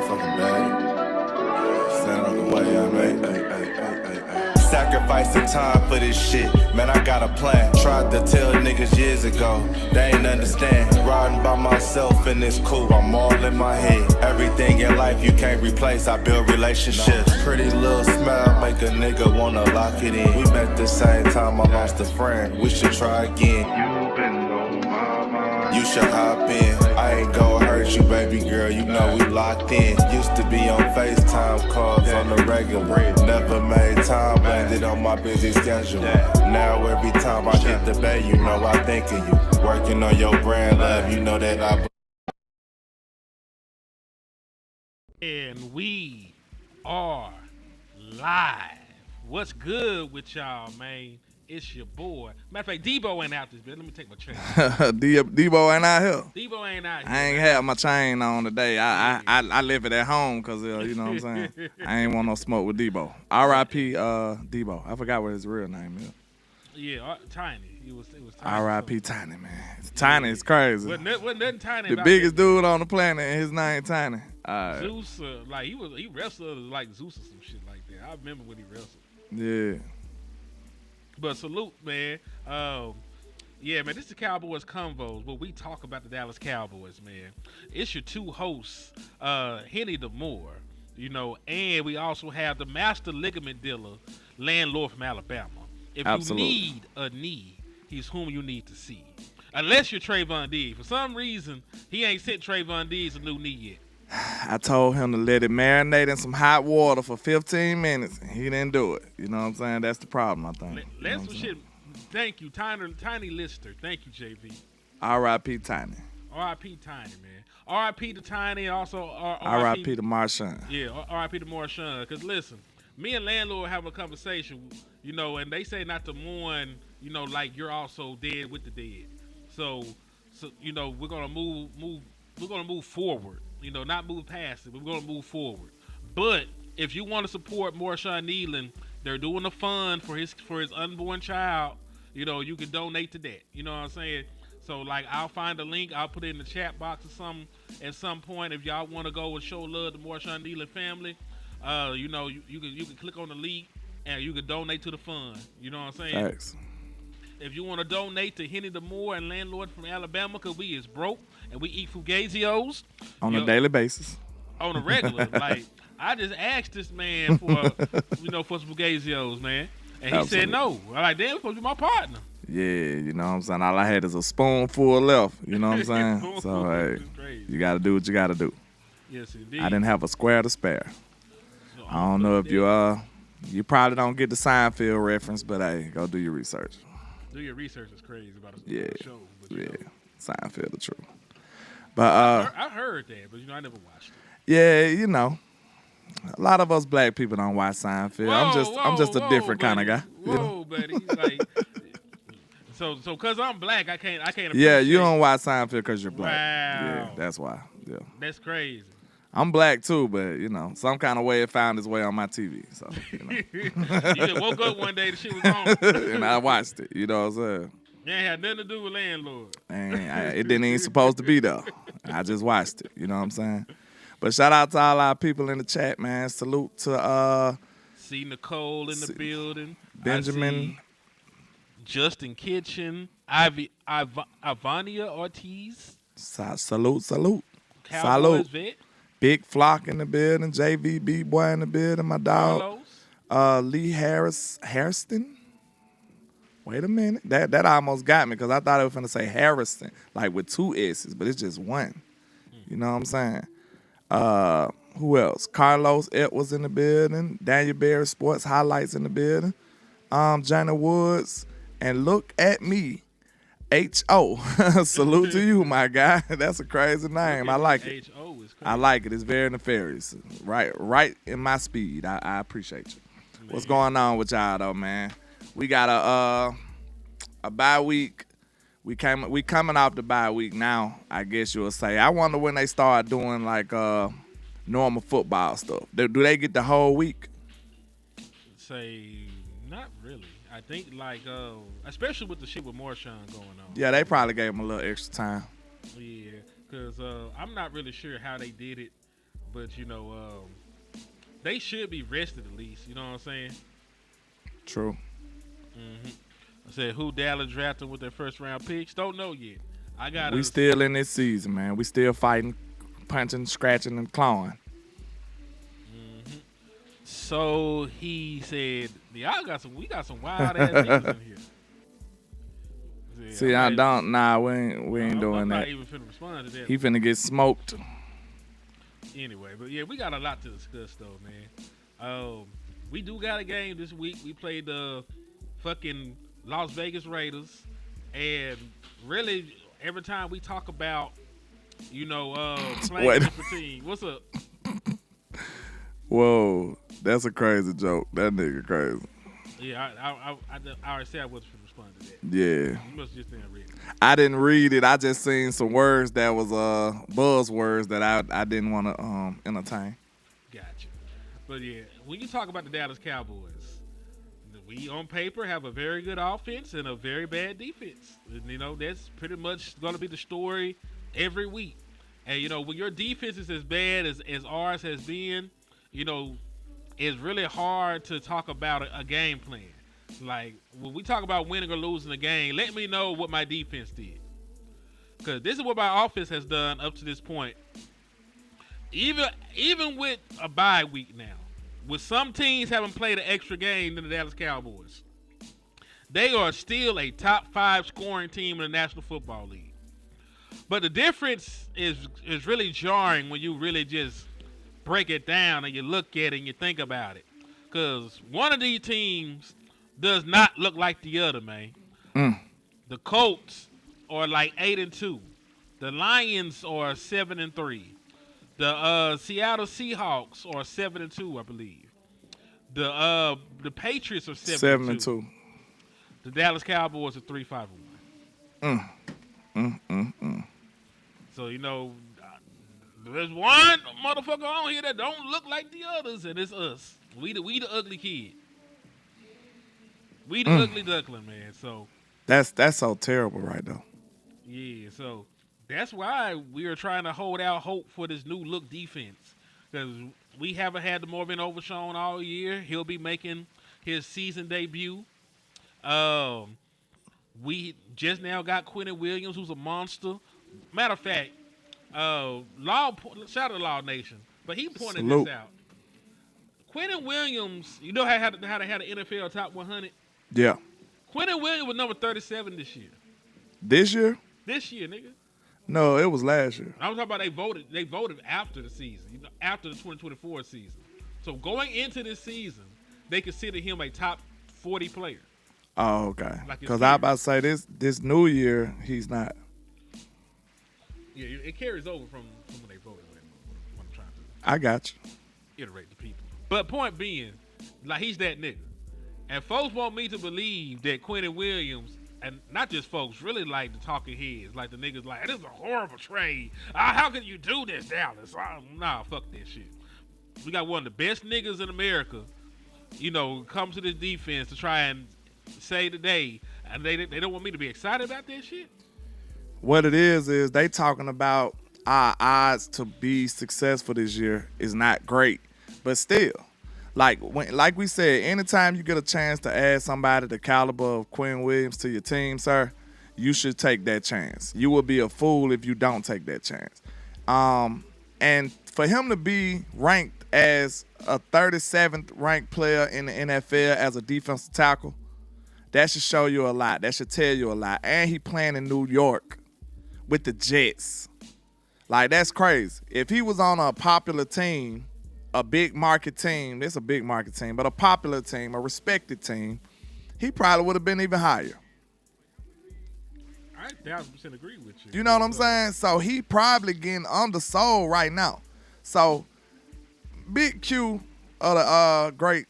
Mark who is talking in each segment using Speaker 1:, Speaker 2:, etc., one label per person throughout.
Speaker 1: motherfucking bag. Stand up the way I made. Sacrificing time for this shit, man, I got a plan. Tried to tell niggas years ago, they ain't understand. Riding by myself and it's cool, I'm all in my head. Everything in life you can't replace, I build relationships. Pretty little smile make a nigga wanna lock it in. We met the same time I lost a friend, we should try again. You been on my mind, you should hop in. I ain't gon' hurt you, baby girl, you know we locked in. Used to be on FaceTime calls on the regular. Never made time, landed on my busy schedule. Now every time I hit the bay, you know I think of you. Working on your brand, love, you know that I...
Speaker 2: And we are live. What's good with y'all, man? It's your boy. Matter of fact, Debo ain't out this bit. Let me take my chain.
Speaker 3: Debo ain't out here.
Speaker 2: Debo ain't out here.
Speaker 3: I ain't have my chain on today. I left it at home because, you know what I'm saying? I ain't want no smoke with Debo. R.I.P. Debo. I forgot what his real name is.
Speaker 2: Yeah, Tiny. It was Tiny.
Speaker 3: R.I.P. Tiny, man. Tiny is crazy.
Speaker 2: Wasn't nothing Tiny
Speaker 3: the
Speaker 2: about
Speaker 3: biggest
Speaker 2: that.
Speaker 3: dude on the planet, and his name Tiny.
Speaker 2: Zeus, like he wrestled like Zeus or some shit like that. I remember when he wrestled.
Speaker 3: Yeah.
Speaker 2: But salute, man. Yeah, man, this is the Cowboys Convos, where we talk about the Dallas Cowboys, man. It's your two hosts, Henny the Moore, you know, and we also have the master ligament dealer, landlord from Alabama. If
Speaker 3: Absolutely.
Speaker 2: you need a knee, he's whom you need to see. Unless you're Trayvon Diggs. For some reason, he ain't sent Trayvon Diggs a new knee yet.
Speaker 3: I told him to let it marinate in some hot water for 15 minutes, and he didn't do it. You know what I'm saying? That's the problem, I think.
Speaker 2: That's some shit. Thank you, Tiny Lister. Thank you, JV.
Speaker 3: R.I.P. Tiny.
Speaker 2: R.I.P. Tiny, man. R.I.P. to Tiny, and also
Speaker 3: R.I.P. to Marshawn.
Speaker 2: Yeah, R.I.P. to Marshawn. Because listen, me and Landlord have a conversation, you know, and they say not to mourn, you know, like you're also dead with the dead. So you know, we're gonna move forward. You know, not move past it. We're gonna move forward. But if you want to support Marshawn Nealon, they're doing a fund for his unborn child. You know, you can donate to that. You know what I'm saying? So like, I'll find a link. I'll put it in the chat box at some point. If y'all want to go and show love to Marshawn Nealon family, you know, you can click on the link and you can donate to the fund. You know what I'm saying?
Speaker 3: Thanks.
Speaker 2: If you want to donate to Henny the Moore and landlord from Alabama, because we is broke and we eat Fugazios
Speaker 3: On a daily basis.
Speaker 2: On a regular. Like, I just asked this man for, for some Fugazios, man. And he said no. I'm like, damn, you're supposed to be my partner.
Speaker 3: Yeah, you know what I'm saying? All I had is a spoonful left. You know what I'm saying? So, hey, you got to do what you got to do.
Speaker 2: Yes, indeed.
Speaker 3: I didn't have a square to spare. So, I don't know if you probably don't get the Seinfeld reference, but hey, go do your research.
Speaker 2: Do your research is crazy about a show.
Speaker 3: Seinfeld the truth. But
Speaker 2: I heard that, but I never watched it.
Speaker 3: Yeah, you know, a lot of us black people don't watch Seinfeld. I'm just a different kind of guy.
Speaker 2: Whoa, buddy! Like, so because I'm black, I can't.
Speaker 3: Yeah, you don't watch Seinfeld because you're black.
Speaker 2: Wow.
Speaker 3: Yeah, that's why. Yeah,
Speaker 2: that's crazy.
Speaker 3: I'm black too, but you know, some kind of way it found its way on my TV. So you know.
Speaker 2: You just woke up one day, the shit was on,
Speaker 3: and I watched it. You know what I'm saying?
Speaker 2: It had nothing to do with landlord.
Speaker 3: It didn't even supposed to be though. I just watched it. You know what I'm saying? But shout out to all our people in the chat, man. Salute to
Speaker 2: see Nicole in the building.
Speaker 3: Benjamin,
Speaker 2: Justin Kitchen, Ivania Ortiz.
Speaker 3: Salute.
Speaker 2: Cowboys
Speaker 3: salute.
Speaker 2: Vet.
Speaker 3: Big Flock in the building. JVB boy in the building. My dog. Lee Harrison. Wait a minute. That almost got me because I thought it was going to say Harrison, like with two S's, but it's just one. You know what I'm saying? Who else? Carlos was in the building. Daniel Berry Sports Highlights in the building. Johnny Woods. And look at me. H.O. Salute to you, my guy. That's a crazy name. I like it.
Speaker 2: H.O. is crazy.
Speaker 3: I like it. It's very nefarious. Right in my speed. I appreciate you. Man. What's going on with y'all, though, man? We got a bye week. We coming off the bye week now, I guess you'll say. I wonder when they start doing, like, normal football stuff. Do they get the whole week?
Speaker 2: Say, not really. I think, like, especially with the shit with Marshawn going on.
Speaker 3: Yeah, they probably gave him a little extra time.
Speaker 2: Yeah, because I'm not really sure how they did it, But they should be rested at least. You know what I'm saying?
Speaker 3: True.
Speaker 2: I said, who Dallas drafted with their first round picks? Don't know yet.
Speaker 3: We still in this season, man. We still fighting, punching, scratching, and clawing.
Speaker 2: So he said, we got some wild ass niggas in here.
Speaker 3: See, I don't. Nah, we ain't doing
Speaker 2: I'm
Speaker 3: that.
Speaker 2: not even finna respond to that.
Speaker 3: He finna get smoked.
Speaker 2: Anyway, but yeah, we got a lot to discuss though, man. We do got a game this week. We played the fucking Las Vegas Raiders, and really every time we talk about, playing different team, what's up?
Speaker 3: Whoa, that's a crazy joke. That nigga crazy.
Speaker 2: Yeah, I already said I wasn't finna respond to that.
Speaker 3: Yeah.
Speaker 2: You must just didn't read it.
Speaker 3: I didn't read it. I just seen some words that was buzzwords that I didn't want to entertain.
Speaker 2: Gotcha. But yeah, when you talk about the Dallas Cowboys, we on paper have a very good offense and a very bad defense. And, that's pretty much going to be the story every week. And when your defense is as bad as ours has been, it's really hard to talk about a game plan. Like, when we talk about winning or losing a game, let me know what my defense did. Because this is what my offense has done up to this point. Even with a bye week now, with some teams having played an extra game than the Dallas Cowboys, they are still a top 5 scoring team in the National Football League. But the difference is really jarring when you really just break it down and you look at it and you think about it. Because one of these teams does not look like the other, man. The Colts are like 8-2. The Lions are 7-3. The Seattle Seahawks are 7-2, I believe. The Patriots are 7-2. The Dallas Cowboys are 3-5-1. So there's one motherfucker on here that don't look like the others, and it's us. We the ugly kid. We the ugly duckling, man. So
Speaker 3: that's so terrible, right though.
Speaker 2: Yeah, so that's why we are trying to hold out hope for this new look defense, because we haven't had the Marvin Overshown all year. He'll be making his season debut. We just now got Quentin Williams, who's a monster. Matter of fact, shout out to Law Nation, but he pointed this out. Quentin Williams, you know how they had an NFL top 100?
Speaker 3: Yeah.
Speaker 2: Quentin Williams was number 37 this year.
Speaker 3: This year?
Speaker 2: This year, nigga.
Speaker 3: No, it was last year.
Speaker 2: I was talking about they voted after the season, after the 2024 season. So going into this season, they consider him a top 40 player.
Speaker 3: Oh, okay. Because I about to say this new year, he's not.
Speaker 2: Yeah, it carries over from when they voted. What I'm trying to do.
Speaker 3: I got you.
Speaker 2: Iterate the people. But point being, like, he's that nigga. And folks want me to believe that Quentin Williams, and not just folks, really like the talking heads, like the niggas like, this is a horrible trade. How can you do this, Dallas? Nah, fuck that shit. We got one of the best niggas in America, come to this defense to try and save the day. And they don't want me to be excited about that shit?
Speaker 3: What it is they talking about our odds to be successful this year is not great. But still, like we said, anytime you get a chance to add somebody the caliber of Quinn Williams to your team, sir, you should take that chance. You will be a fool if you don't take that chance. And for him to be ranked as a 37th ranked player in the NFL as a defensive tackle, that should show you a lot. That should tell you a lot. And he playing in New York with the Jets. Like, that's crazy. If he was on a popular team, a big market team, it's a big market team, but a popular team, a respected team, he probably would have been even higher.
Speaker 2: I 1,000% agree with you.
Speaker 3: You know what I'm saying? So he probably getting undersold right now. So Big Q of the great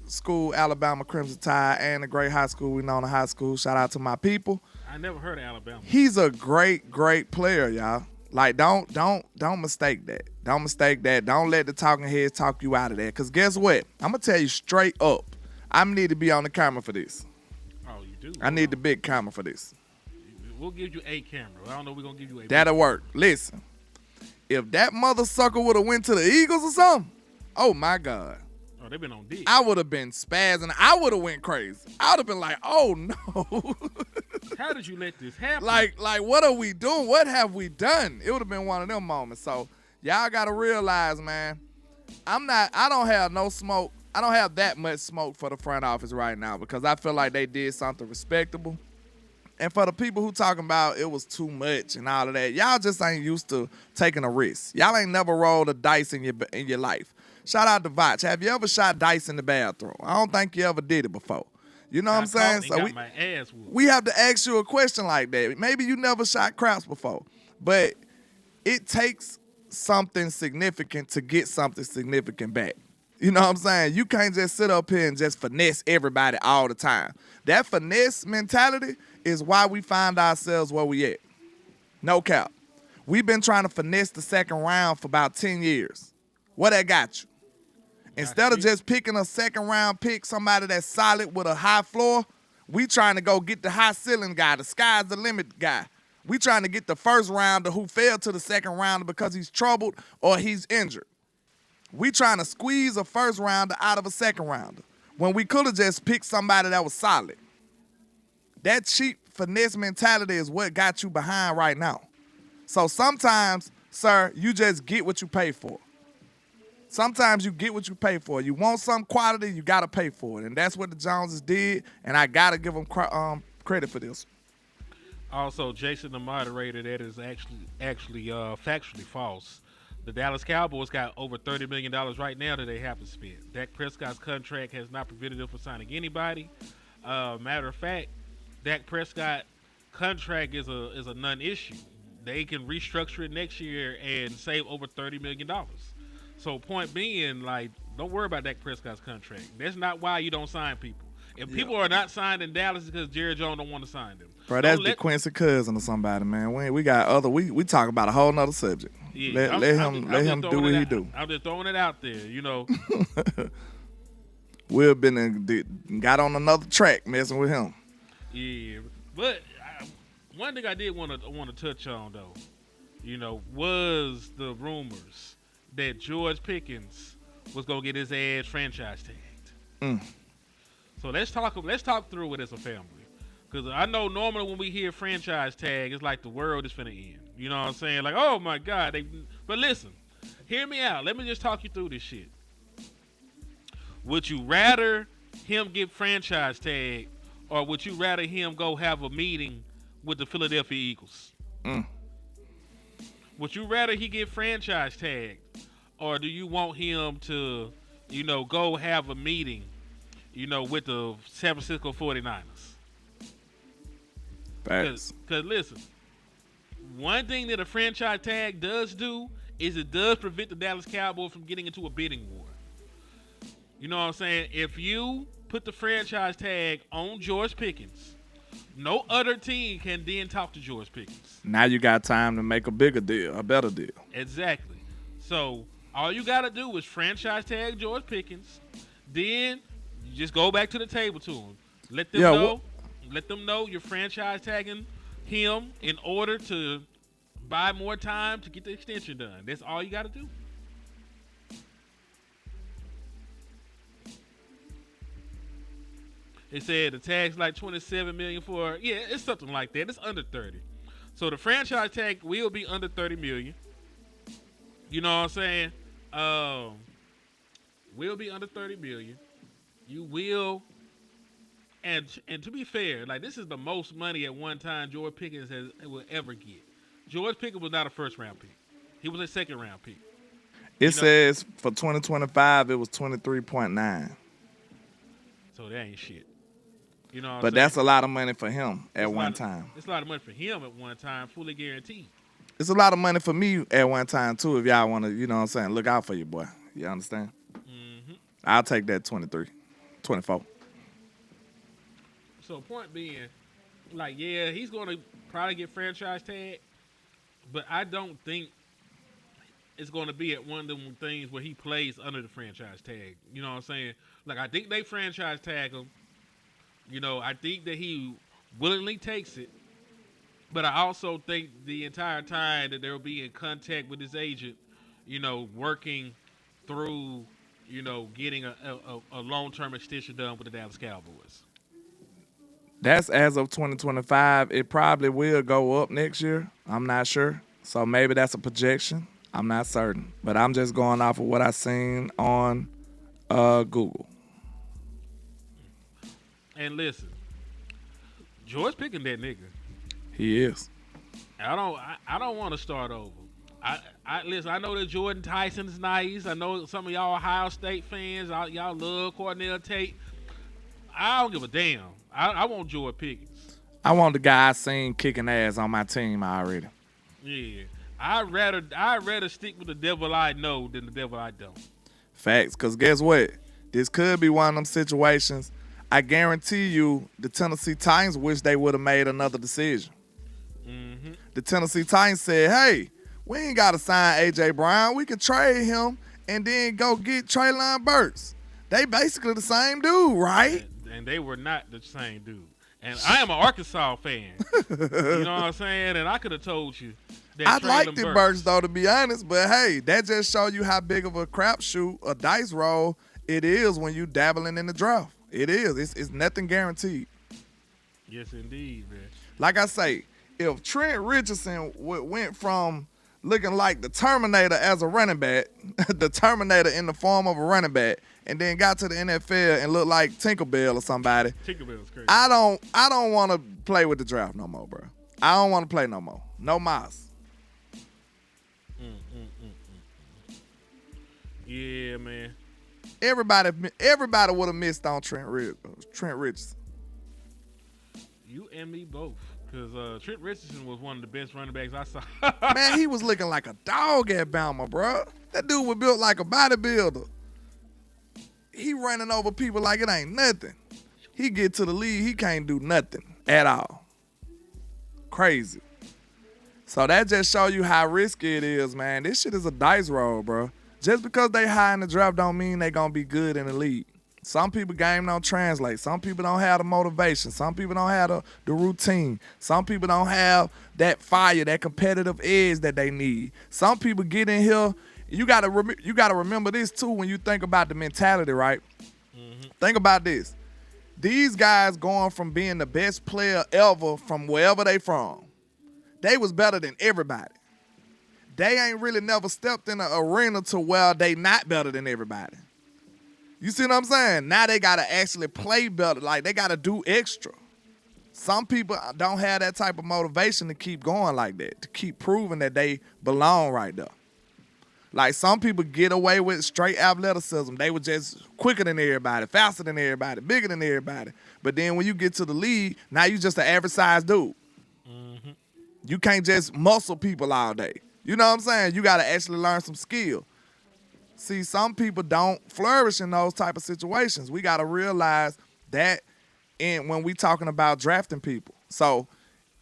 Speaker 3: school, Alabama Crimson Tide, and the great high school we know in the high school. Shout out to my people.
Speaker 2: I never heard of Alabama.
Speaker 3: He's a great player, y'all. Like, don't mistake that. Don't mistake that. Don't let the talking heads talk you out of that. Because guess what? I'm going to tell you straight up. I need to be on the camera for this.
Speaker 2: Oh, you do?
Speaker 3: I need the big camera for this.
Speaker 2: We'll give you a camera. I don't know if we're going to give you a
Speaker 3: That'll work. Listen, if that mother sucker would have went to the Eagles or something, oh my God.
Speaker 2: Oh, they've been on dick.
Speaker 3: I would have been spazzing. I would have went crazy. I would have been like, oh no.
Speaker 2: How did you let this happen?
Speaker 3: like what are we doing? What have we done? It would have been one of them moments. So y'all gotta realize, man, I don't have no smoke. I don't have that much smoke for the front office right now because I feel like they did something respectable. And for the people who talking about it was too much and all of that, y'all just ain't used to taking a risk. Y'all ain't never rolled a dice in your life. Shout out to Vach. Have you ever shot dice in the bathroom? I don't think you ever did it before. You know what I'm saying? So we have to ask you a question like that. Maybe you never shot craps before, but it takes something significant to get something significant back. You know what I'm saying? You can't just sit up here and just finesse everybody all the time. That finesse mentality is why we find ourselves where we at. No cap. We've been trying to finesse the second round for about 10 years. What that got you? Instead of just picking a second round pick, somebody that's solid with a high floor, we trying to go get the high ceiling guy, the sky's the limit guy. We trying to get the first rounder who fell to the second rounder because he's troubled or he's injured. We trying to squeeze a first rounder out of a second rounder when we could have just picked somebody that was solid. That cheap finesse mentality is what got you behind right now. So sometimes, sir, you just get what you pay for. Sometimes you get what you pay for. You want some quality, you got to pay for it. And that's what the Joneses did, and I got to give them credit for this.
Speaker 2: Also, Jason, the moderator, that is actually factually false. The Dallas Cowboys got over $30 million right now that they have to spend. Dak Prescott's contract has not prevented them from signing anybody. Matter of fact, Dak Prescott contract is a non-issue. They can restructure it next year and save over $30 million. So point being, like, don't worry about Dak Prescott's contract. That's not why you don't sign people. If people are not signed in Dallas, it's because Jerry Jones don't want to sign them.
Speaker 3: Bro, that's the Quincy cousin or somebody, man. We got other. We talk about a whole nother subject.
Speaker 2: Yeah,
Speaker 3: let him do what he do.
Speaker 2: I'm just throwing it out there, you know.
Speaker 3: We've got on another track messing with him.
Speaker 2: Yeah, but one thing I did want to touch on though, you know, was the rumors that George Pickens was gonna get his ass franchise tagged. So let's talk through it as a family. Because I know normally when we hear franchise tag, it's like the world is finna end. You know what I'm saying? Like, oh my God. But listen, hear me out. Let me just talk you through this shit. Would you rather him get franchise tag, or would you rather him go have a meeting with the Philadelphia Eagles? Would you rather he get franchise tagged, or do you want him to, you know, go have a meeting, you know, with the San Francisco 49ers? Because listen, one thing that a franchise tag does do is it does prevent the Dallas Cowboys from getting into a bidding war. You know what I'm saying? If you put the franchise tag on George Pickens, no other team can then talk to George Pickens.
Speaker 3: Now you got time to make a bigger deal, a better deal.
Speaker 2: Exactly. So all you got to do is franchise tag George Pickens. Then you just go back to the table to him. Let them know. Let them know you're franchise tagging him in order to buy more time to get the extension done. That's all you got to do. They said the tag's like $27 million for, yeah, it's something like that. It's under 30. So the franchise tag will be under 30 million. You know what I'm saying? Will be under 30 million. You will. And to be fair, like, this is the most money at one time George Pickens will ever get. George Pickens was not a first-round pick. He was a second-round pick.
Speaker 3: It says for 2025, it was 23.9.
Speaker 2: So that ain't shit. You know what
Speaker 3: but
Speaker 2: I'm
Speaker 3: that's
Speaker 2: saying?
Speaker 3: A lot of money for him at one time.
Speaker 2: It's a lot of money for him at one time, fully guaranteed.
Speaker 3: It's a lot of money for me at one time, too, if y'all want to, you know what I'm saying, look out for your boy. You understand? Mm-hmm. I'll take that 23, 24.
Speaker 2: So point being, like, yeah, he's going to probably get franchise tag, but I don't think it's going to be at one of them things where he plays under the franchise tag. You know what I'm saying? Like, I think they franchise tag him. You know, I think that he willingly takes it. But I also think the entire time that they'll be in contact with his agent, working through, getting a long term extension done with the Dallas Cowboys.
Speaker 3: That's as of 2025. It probably will go up next year. I'm not sure. So maybe that's a projection. I'm not certain. But I'm just going off of what I seen on Google.
Speaker 2: And listen, George picking that nigga.
Speaker 3: He is.
Speaker 2: I don't want to start over. Listen. I know that Jordan Tyson's nice. I know some of y'all Ohio State fans. Y'all love Cornell Tate. I don't give a damn. I want George Pickens.
Speaker 3: I want the guy I seen kicking ass on my team already.
Speaker 2: Yeah, I'd rather stick with the devil I know than the devil I don't.
Speaker 3: Facts, because guess what? This could be one of them situations. I guarantee you the Tennessee Titans wish they would have made another decision.
Speaker 2: Mm-hmm.
Speaker 3: The Tennessee Titans said, hey, we ain't got to sign A.J. Brown. We could trade him and then go get Treylon Burks. They basically the same dude, right?
Speaker 2: And they were not the same dude. And I am an Arkansas fan. You know what I'm saying? And I could have told you that
Speaker 3: I
Speaker 2: Treylon
Speaker 3: liked the Burks, though, to be honest. But, hey, that just show you how big of a crapshoot, a dice roll it is when you dabbling in the draft. It is. It's nothing guaranteed.
Speaker 2: Yes, indeed, man.
Speaker 3: Like I say, if Trent Richardson went from looking like the Terminator as a running back, the Terminator in the form of a running back, and then got to the NFL and looked like Tinkerbell or somebody.
Speaker 2: Tinkerbell's crazy.
Speaker 3: I don't want to play with the draft no more, bro. I don't want to play no more. No mas.
Speaker 2: Yeah, man.
Speaker 3: Everybody would have missed on Trent Richardson.
Speaker 2: You and me both. Because Trent Richardson was one of the best running backs I saw.
Speaker 3: Man, he was looking like a dog at Bama, bro. That dude was built like a bodybuilder. He running over people like it ain't nothing. He get to the league, he can't do nothing at all. Crazy. So that just show you how risky it is, man. This shit is a dice roll, bro. Just because they high in the draft don't mean they gonna be good in the league. Some people game don't translate. Some people don't have the motivation. Some people don't have the routine. Some people don't have that fire, that competitive edge that they need. Some people get in here. You gotta remember this too when you think about the mentality, right? Mm-hmm. Think about this. These guys going from being the best player ever from wherever they from, they was better than everybody. They ain't really never stepped in an arena to where they not better than everybody. You see what I'm saying? Now they got to actually play better. Like, they got to do extra. Some people don't have that type of motivation to keep going like that, to keep proving that they belong right there. Like, some people get away with straight athleticism. They were just quicker than everybody, faster than everybody, bigger than everybody. But then when you get to the league, now you just an average size dude. Mm-hmm. You can't just muscle people all day. You know what I'm saying? You got to actually learn some skill. See, some people don't flourish in those type of situations. We got to realize that when we talking about drafting people. So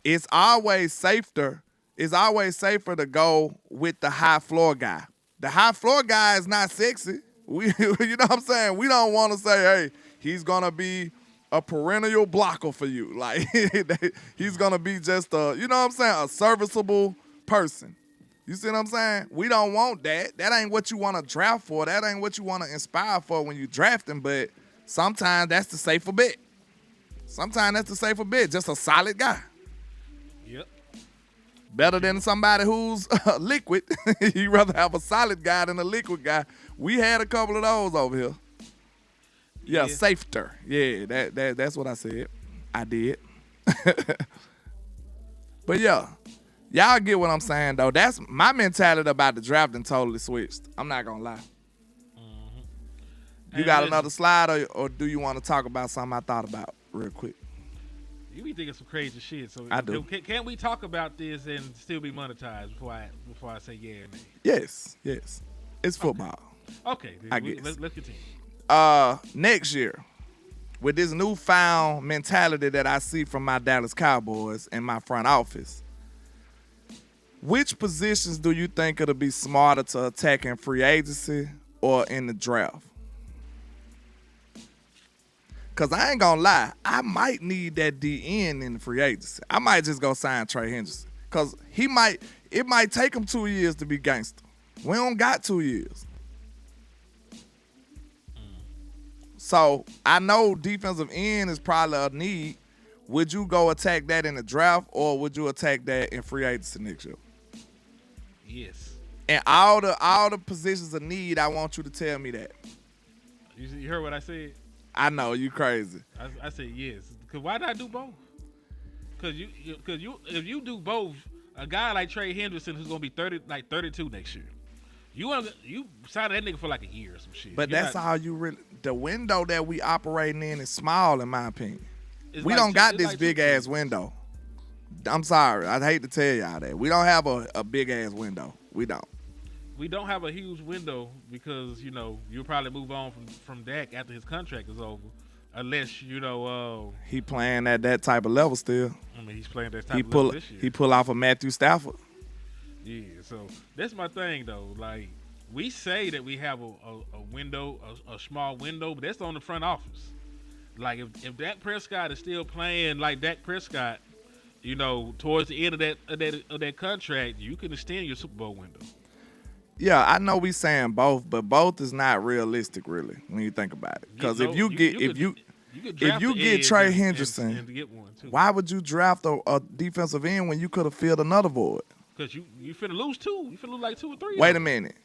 Speaker 3: it's always safer to go with the high floor guy. The high floor guy is not sexy. You know what I'm saying? We don't want to say, hey, he's going to be a perennial blocker for you. Like, he's going to be just a, you know what I'm saying, a serviceable person. You see what I'm saying? We don't want that. That ain't what you want to draft for. That ain't what you want to inspire for when you drafting, but sometimes that's the safer bet. Just a solid guy.
Speaker 2: Yep.
Speaker 3: Better than somebody who's liquid. You'd rather have a solid guy than a liquid guy. We had a couple of those over here. Yeah, safer. Yeah, that's what I said. I did. But yeah, y'all get what I'm saying, though. That's my mentality about the drafting totally switched. I'm not going to lie. Mm-hmm. You got another slide, or do you want to talk about something I thought about real quick?
Speaker 2: You be thinking some crazy shit. So
Speaker 3: I do.
Speaker 2: Can't we talk about this and still be monetized before I say yeah or nay?
Speaker 3: Yes. It's football.
Speaker 2: Okay.
Speaker 3: I guess.
Speaker 2: Let's continue.
Speaker 3: Next year, with this newfound mentality that I see from my Dallas Cowboys in my front office, which positions do you think it'll be smarter to attack in free agency or in the draft? Because I ain't going to lie. I might need that DN in the free agency. I might just go sign Trey Henderson. Because it might take him 2 years to be gangster. We don't got 2 years. So I know defensive end is probably a need. Would you go attack that in the draft, or would you attack that in free agency next year?
Speaker 2: Yes.
Speaker 3: And all the positions of need, I want you to tell me that.
Speaker 2: You heard what I said?
Speaker 3: I know you crazy.
Speaker 2: I said yes. Cause why not do both? Cause if you do both, a guy like Trey Henderson who's gonna be 32 next year, you sign that nigga for like a year or some shit.
Speaker 3: But that's all you really. The window that we operating in is small, in my opinion. We don't got this big ass window. I'm sorry. I'd hate to tell y'all that. We don't have a big ass window. We don't.
Speaker 2: We don't have a huge window because, you'll probably move on from Dak after his contract is over. Unless,
Speaker 3: he playing at that type of level still.
Speaker 2: I mean, he's playing that type of level this year.
Speaker 3: He pull off a Matthew Stafford.
Speaker 2: Yeah, so that's my thing, though. Like, we say that we have a window, a small window, but that's on the front office. Like, if Dak Prescott is still playing like Dak Prescott, towards the end of that contract, you can extend your Super Bowl window.
Speaker 3: Yeah, I know we saying both, but both is not realistic, really, when you think about it. Because if you get Trey Henderson,
Speaker 2: and get one too.
Speaker 3: Why would you draft a defensive end when you could have filled another void?
Speaker 2: Because you finna lose two. You finna lose like 2 or 3.
Speaker 3: Wait a minute.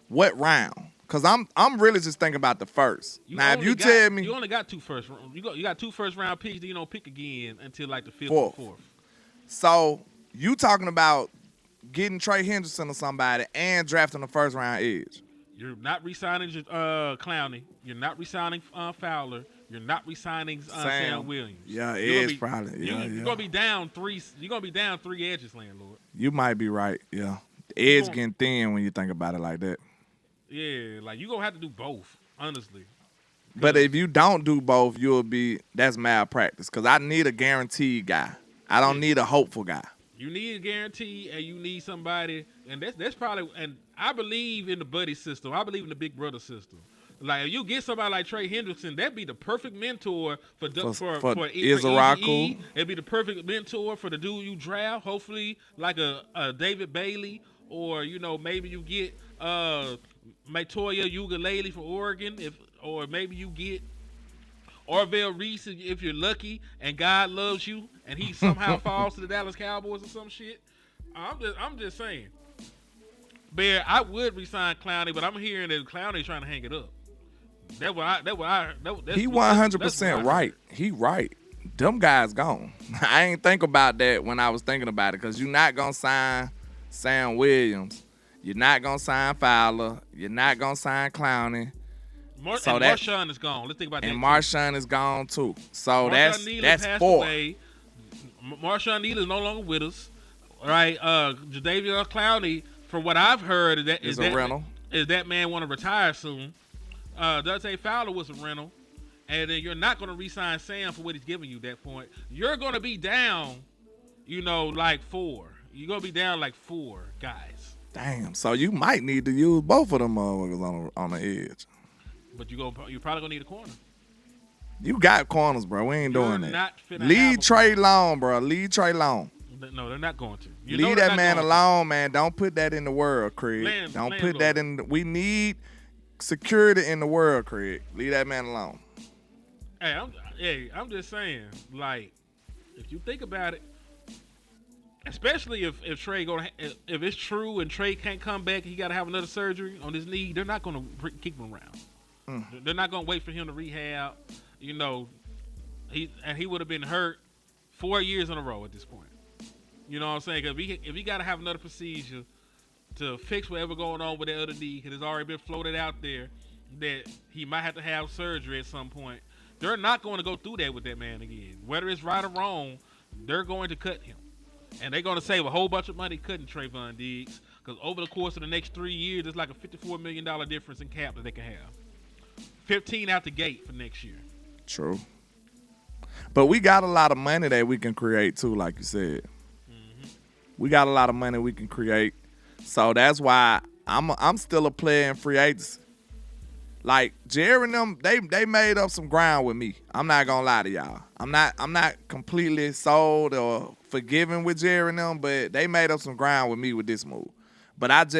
Speaker 3: What round? Because I'm really just thinking about the first. Now, if you tell me
Speaker 2: you only got 2 first, you got 2 first round picks, then you don't pick again until like the 5th or 4th.
Speaker 3: So you talking about getting Trey Henderson or somebody and drafting a first round edge?
Speaker 2: You're not re-signing Clowney. You're not re-signing Fowler. You're not re-signing Sam Williams.
Speaker 3: Yeah, edge probably.
Speaker 2: You're gonna be down 3. You're gonna be down 3 edges, landlord.
Speaker 3: You might be right. Yeah, the edge getting thin when you think about it like that.
Speaker 2: Yeah, like you're gonna have to do both, honestly.
Speaker 3: But if you don't do both, that's malpractice. Because I need a guaranteed guy. I don't need a hopeful guy.
Speaker 2: You need a guarantee, and you need somebody, and that's probably. And I believe in the buddy system. I believe in the big brother system. Like if you get somebody like Trey Henderson, that'd be the perfect mentor for
Speaker 3: Izaraku.
Speaker 2: It'd be the perfect mentor for the dude you draft. Hopefully, like a David Bailey, or maybe you get Matoya Ugalele from Oregon, or maybe you get Orville Reese if you're lucky and God loves you and he somehow falls to the Dallas Cowboys or some shit. I'm just saying. Bear, I would resign Clowney, but I'm hearing that Clowney's trying to hang it up. He
Speaker 3: 100% right. He right. Them guys gone. I ain't think about that when I was thinking about it because you're not gonna sign Sam Williams. You're not going to sign Fowler. You're not going to sign Clowney.
Speaker 2: Marshawn is gone. Let's think about that.
Speaker 3: And Marshawn is gone, too. So that's 4.
Speaker 2: Marshawn Neal is no longer with us. All right. Jadeveon Clowney, from what I've heard, is a rental. Is that man want to retire soon? Dante Fowler was a rental. And then you're not going to re-sign Sam for what he's giving you at that point. You're going to be down, like 4. You're going to be down like 4 guys.
Speaker 3: Damn, so you might need to use both of them motherfuckers on the edge.
Speaker 2: But you're probably gonna need a corner.
Speaker 3: You got corners, bro. We ain't doing that. Leave Trey Long, bro. Leave Trey Long.
Speaker 2: No, they're not going to.
Speaker 3: Leave that man alone, man. Don't put that in the world, Craig. Don't put that in. We need security in the world, Craig. Leave that man alone.
Speaker 2: Hey, I'm just saying, like, if you think about it. Especially if Trey if it's true and Trey can't come back, he got to have another surgery on his knee. They're not going to keep him around. They're not going to wait for him to rehab. He would have been hurt 4 years in a row at this point. You know what I'm saying? If he got to have another procedure to fix whatever going on with that other knee, because it's already been floated out there that he might have to have surgery at some point. They're not going to go through that with that man again. Whether it's right or wrong, they're going to cut him. And they're going to save a whole bunch of money cutting Trayvon Diggs because over the course of the next 3 years, there's like a $54 million difference in cap that they can have. 15 out the gate for next year.
Speaker 3: True. But we got a lot of money that we can create too, like you said. Mm-hmm. We got a lot of money we can create. So that's why I'm still a player in free agency. Like Jerry and them, they made up some ground with me. I'm not gonna lie to y'all. I'm not completely sold or forgiving with Jerry and them, but they made up some ground with me with this move. But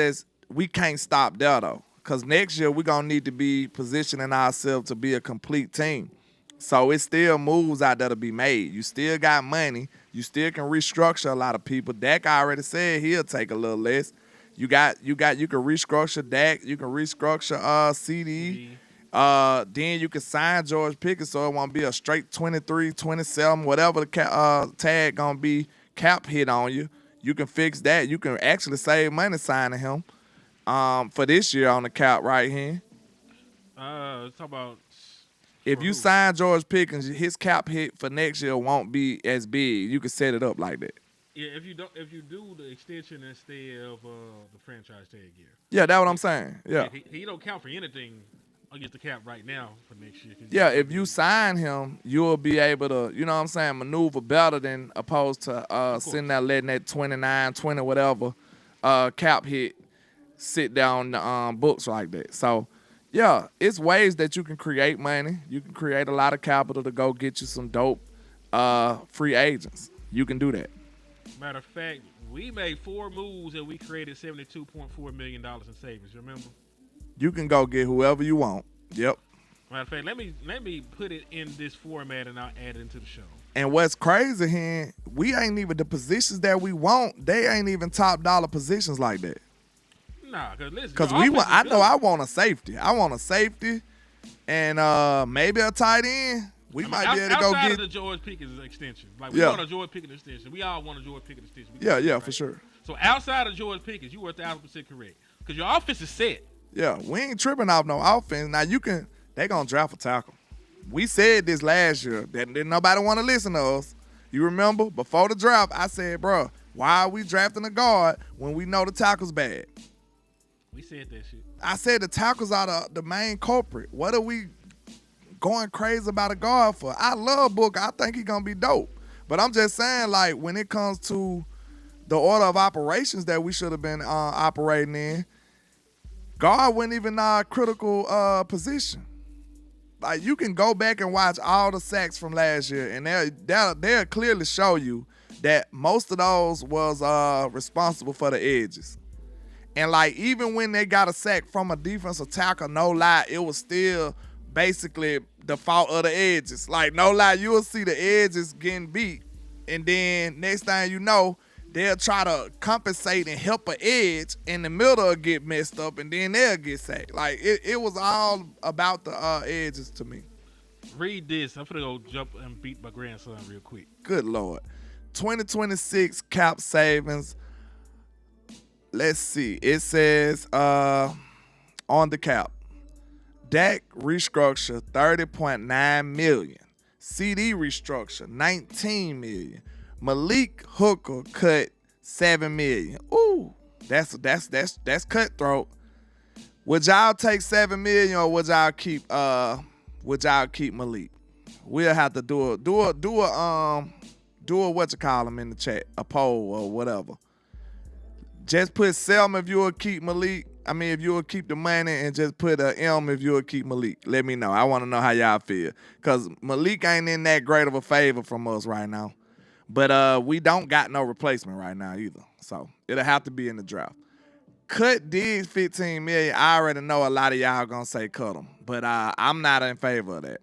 Speaker 3: we can't stop there though, because next year we're gonna need to be positioning ourselves to be a complete team. So it's still moves out there to be made. You still got money. You still can restructure a lot of people. Dak already said he'll take a little less. You can restructure Dak. You can restructure CD. Then you can sign George Pickens so it won't be a straight 23, 27, whatever the tag gonna be cap hit on you. You can fix that. You can actually save money signing him for this year on the cap right here.
Speaker 2: Talk about.
Speaker 3: If you sign George Pickens, his cap hit for next year won't be as big. You can set it up like that.
Speaker 2: Yeah, if you do the extension instead of the franchise tag year.
Speaker 3: Yeah, that's what I'm saying. Yeah.
Speaker 2: He don't count for anything against the cap right now for next year.
Speaker 3: Yeah, if you sign him, you'll be able to, you know what I'm saying, maneuver better than opposed to sitting there letting that 29, 20, whatever cap hit sit down the books like that. So, yeah, it's ways that you can create money. You can create a lot of capital to go get you some dope free agents. You can do that.
Speaker 2: Matter of fact, we made 4 moves and we created $72.4 million in savings. Remember?
Speaker 3: You can go get whoever you want. Yep.
Speaker 2: Matter of fact, let me put it in this format and I'll add it into the show.
Speaker 3: And what's crazy here, we ain't even the positions that we want. They ain't even top dollar positions like that.
Speaker 2: Nah, cause listen.
Speaker 3: Because I want a safety. I want a safety, and maybe a tight end. We might be able to go get
Speaker 2: the George Pickens extension. Like we want a George Pickens extension. We all want a George Pickens extension.
Speaker 3: Yeah, for sure.
Speaker 2: So outside of George Pickens, you were 1,000% correct. Because your offense is set.
Speaker 3: Yeah, we ain't tripping off no offense. Now they gonna draft a tackle. We said this last year that didn't nobody want to listen to us. You remember before the draft, I said, bro, why are we drafting a guard when we know the tackle's bad?
Speaker 2: We said that shit.
Speaker 3: I said the tackles are the main culprit. What are we going crazy about a guard for? I love Booker. I think he's going to be dope. But I'm just saying, like, when it comes to the order of operations that we should have been operating in, guard wasn't even our critical position. Like, you can go back and watch all the sacks from last year, and they'll clearly show you that most of those was responsible for the edges. And, like, even when they got a sack from a defensive tackle, no lie, it was still basically the fault of the edges. Like, no lie, you'll see the edges getting beat. And then next thing you know, they'll try to compensate and help an edge, and the middle will get messed up, and then they'll get sacked. Like, it was all about the edges to me.
Speaker 2: Read this. I'm going to go jump and beat my grandson real quick.
Speaker 3: Good Lord. 2026 cap savings. Let's see. It says on the cap, Dak restructure $30.9 million. CD restructure $19 million. Malik Hooker cut $7 million. Ooh, that's cutthroat. Would y'all take $7 million or would y'all keep Malik? We'll have to do a what you call them in the chat, a poll or whatever. Just put Selma if you will keep Malik. I mean, if you will keep the money, and just put a M if you will keep Malik. Let me know. I want to know how y'all feel. Because Malik ain't in that great of a favor from us right now. But we don't got no replacement right now either. So it'll have to be in the draft. Cut Diggs $15 million. I already know a lot of y'all going to say cut him. But I'm not in favor of that.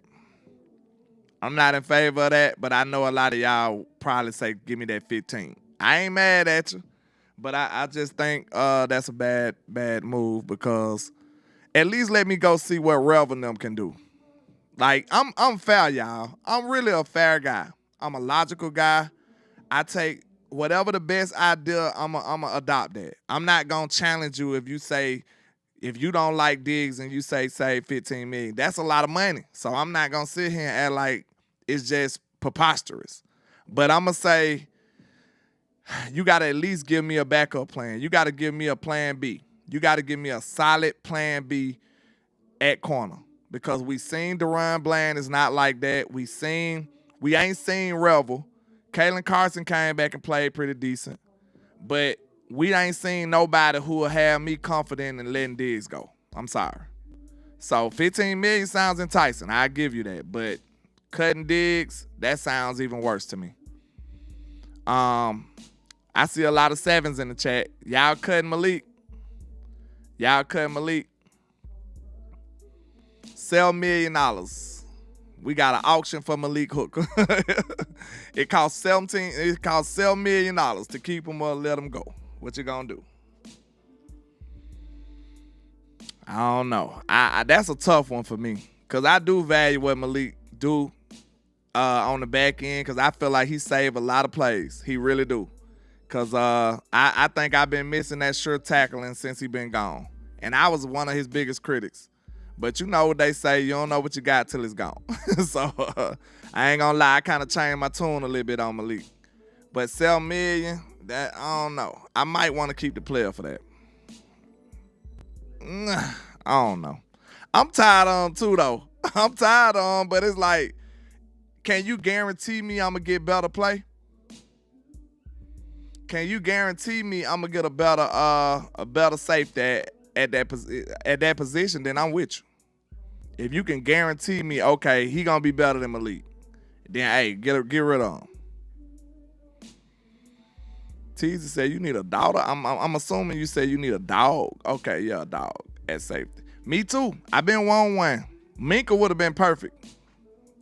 Speaker 3: I'm not in favor of that, but I know a lot of y'all probably say, give me that 15. I ain't mad at you. But I just think that's a bad move because at least let me go see what Rev and them can do. Like, I'm fair, y'all. I'm really a fair guy. I'm a logical guy. I take whatever the best idea, I'm a adopt that. I'm not going to challenge you if you don't like Diggs and you say save $15 million. That's a lot of money. So I'm not going to sit here and act like it's just preposterous. But I'm going to say, you got to at least give me a backup plan. You got to give me a plan B. You got to give me a solid plan B at corner because we seen Deron Bland is not like that. We ain't seen Revel. Kalen Carson came back and played pretty decent. But we ain't seen nobody who will have me confident in letting Diggs go. I'm sorry. So 15 million sounds enticing. I give you that. But cutting Diggs, that sounds even worse to me. I see a lot of sevens in the chat. Y'all cutting Malik. Sell $1 million. We got an auction for Malik Hooker. It costs $1 million to keep him or let him go. What you gonna do? I don't know. That's a tough one for me. Cause I do value what Malik do on the back end, cause I feel like he saved a lot of plays. He really do. Cause I think I've been missing that sure tackling since he been gone. And I was one of his biggest critics. But you know what they say, you don't know what you got till it's gone. So I ain't gonna lie, I kind of changed my tune a little bit on Malik. But sell $1 million, that I don't know. I might want to keep the player for that. I don't know. I'm tired of him too, though. I'm tired of him, but it's like, can you guarantee me I'm gonna get better play? Can you guarantee me I'm gonna get a better safety at that position? Then I'm with you. If you can guarantee me, okay, he gonna be better than Malik, then hey, get rid of him. Teaser said you need a daughter. I'm assuming you said you need a dog. Okay, yeah, a dog at safety. Me too. I've been 1-1. Minka would have been perfect.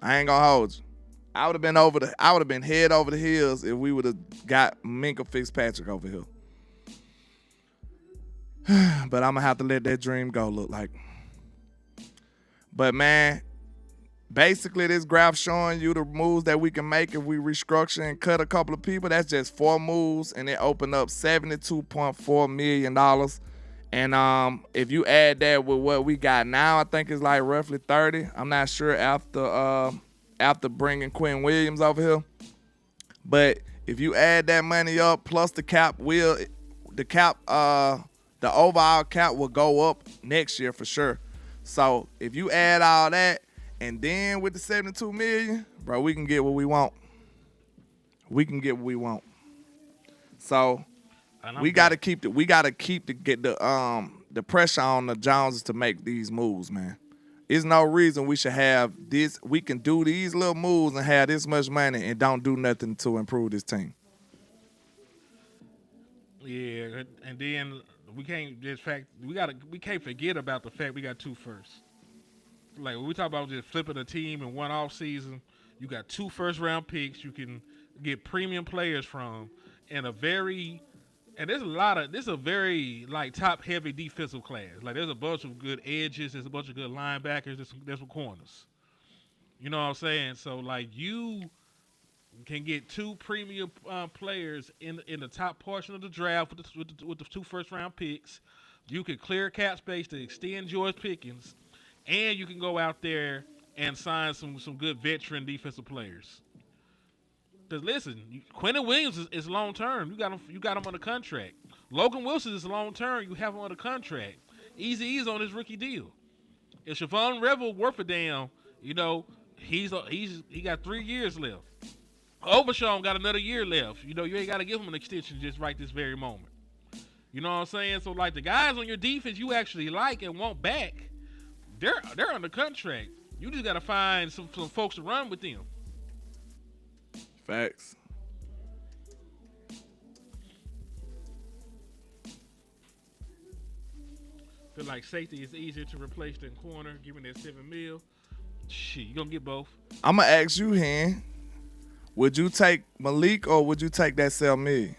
Speaker 3: I ain't gonna hold you. I would have been head over the heels if we would have got Minka Fitzpatrick over here. But I'm gonna have to let that dream go, look like. But man, basically this graph showing you the moves that we can make if we restructure and cut a couple of people. That's just 4 moves, and it opened up $72.4 million. And if you add that with what we got now, I think it's like roughly 30. I'm not sure after bringing Quinn Williams over here. But if you add that money up plus the overall cap will go up next year for sure. So if you add all that and then with the 72 million, bro, we can get what we want. So we gotta keep the pressure on the Joneses to make these moves, man. There's no reason we should have this. We can do these little moves and have this much money and don't do nothing to improve this team.
Speaker 2: Yeah, and then we can't forget about the fact we got 2 firsts. Like when we talk about just flipping a team in one off season, you got 2 first-round picks you can get premium players from, and this is a very like top-heavy defensive class. Like there's a bunch of good edges, there's a bunch of good linebackers, there's some corners. You know what I'm saying? So like you can get 2 premium players in the top portion of the draft with the 2 first-round picks. You can clear cap space to extend George Pickens, and you can go out there and sign some good veteran defensive players. Because listen, Quentin Williams is long term. You got him on a contract. Logan Wilson is long term. You have him on a contract. Eazy-E's on his rookie deal. If Siobhan Revel worth a damn, you know he got 3 years left. Overshawn got another year left. You know, you ain't got to give him an extension just right this very moment. You know what I'm saying? So, like, the guys on your defense you actually like and want back, they're under contract. You just got to find some folks to run with them.
Speaker 3: Facts.
Speaker 2: Feel like safety is easier to replace than corner, given that $7 million. Shit, you going to get both.
Speaker 3: I'm going to ask you, Hen. Would you take Malik or would you take that $7 million?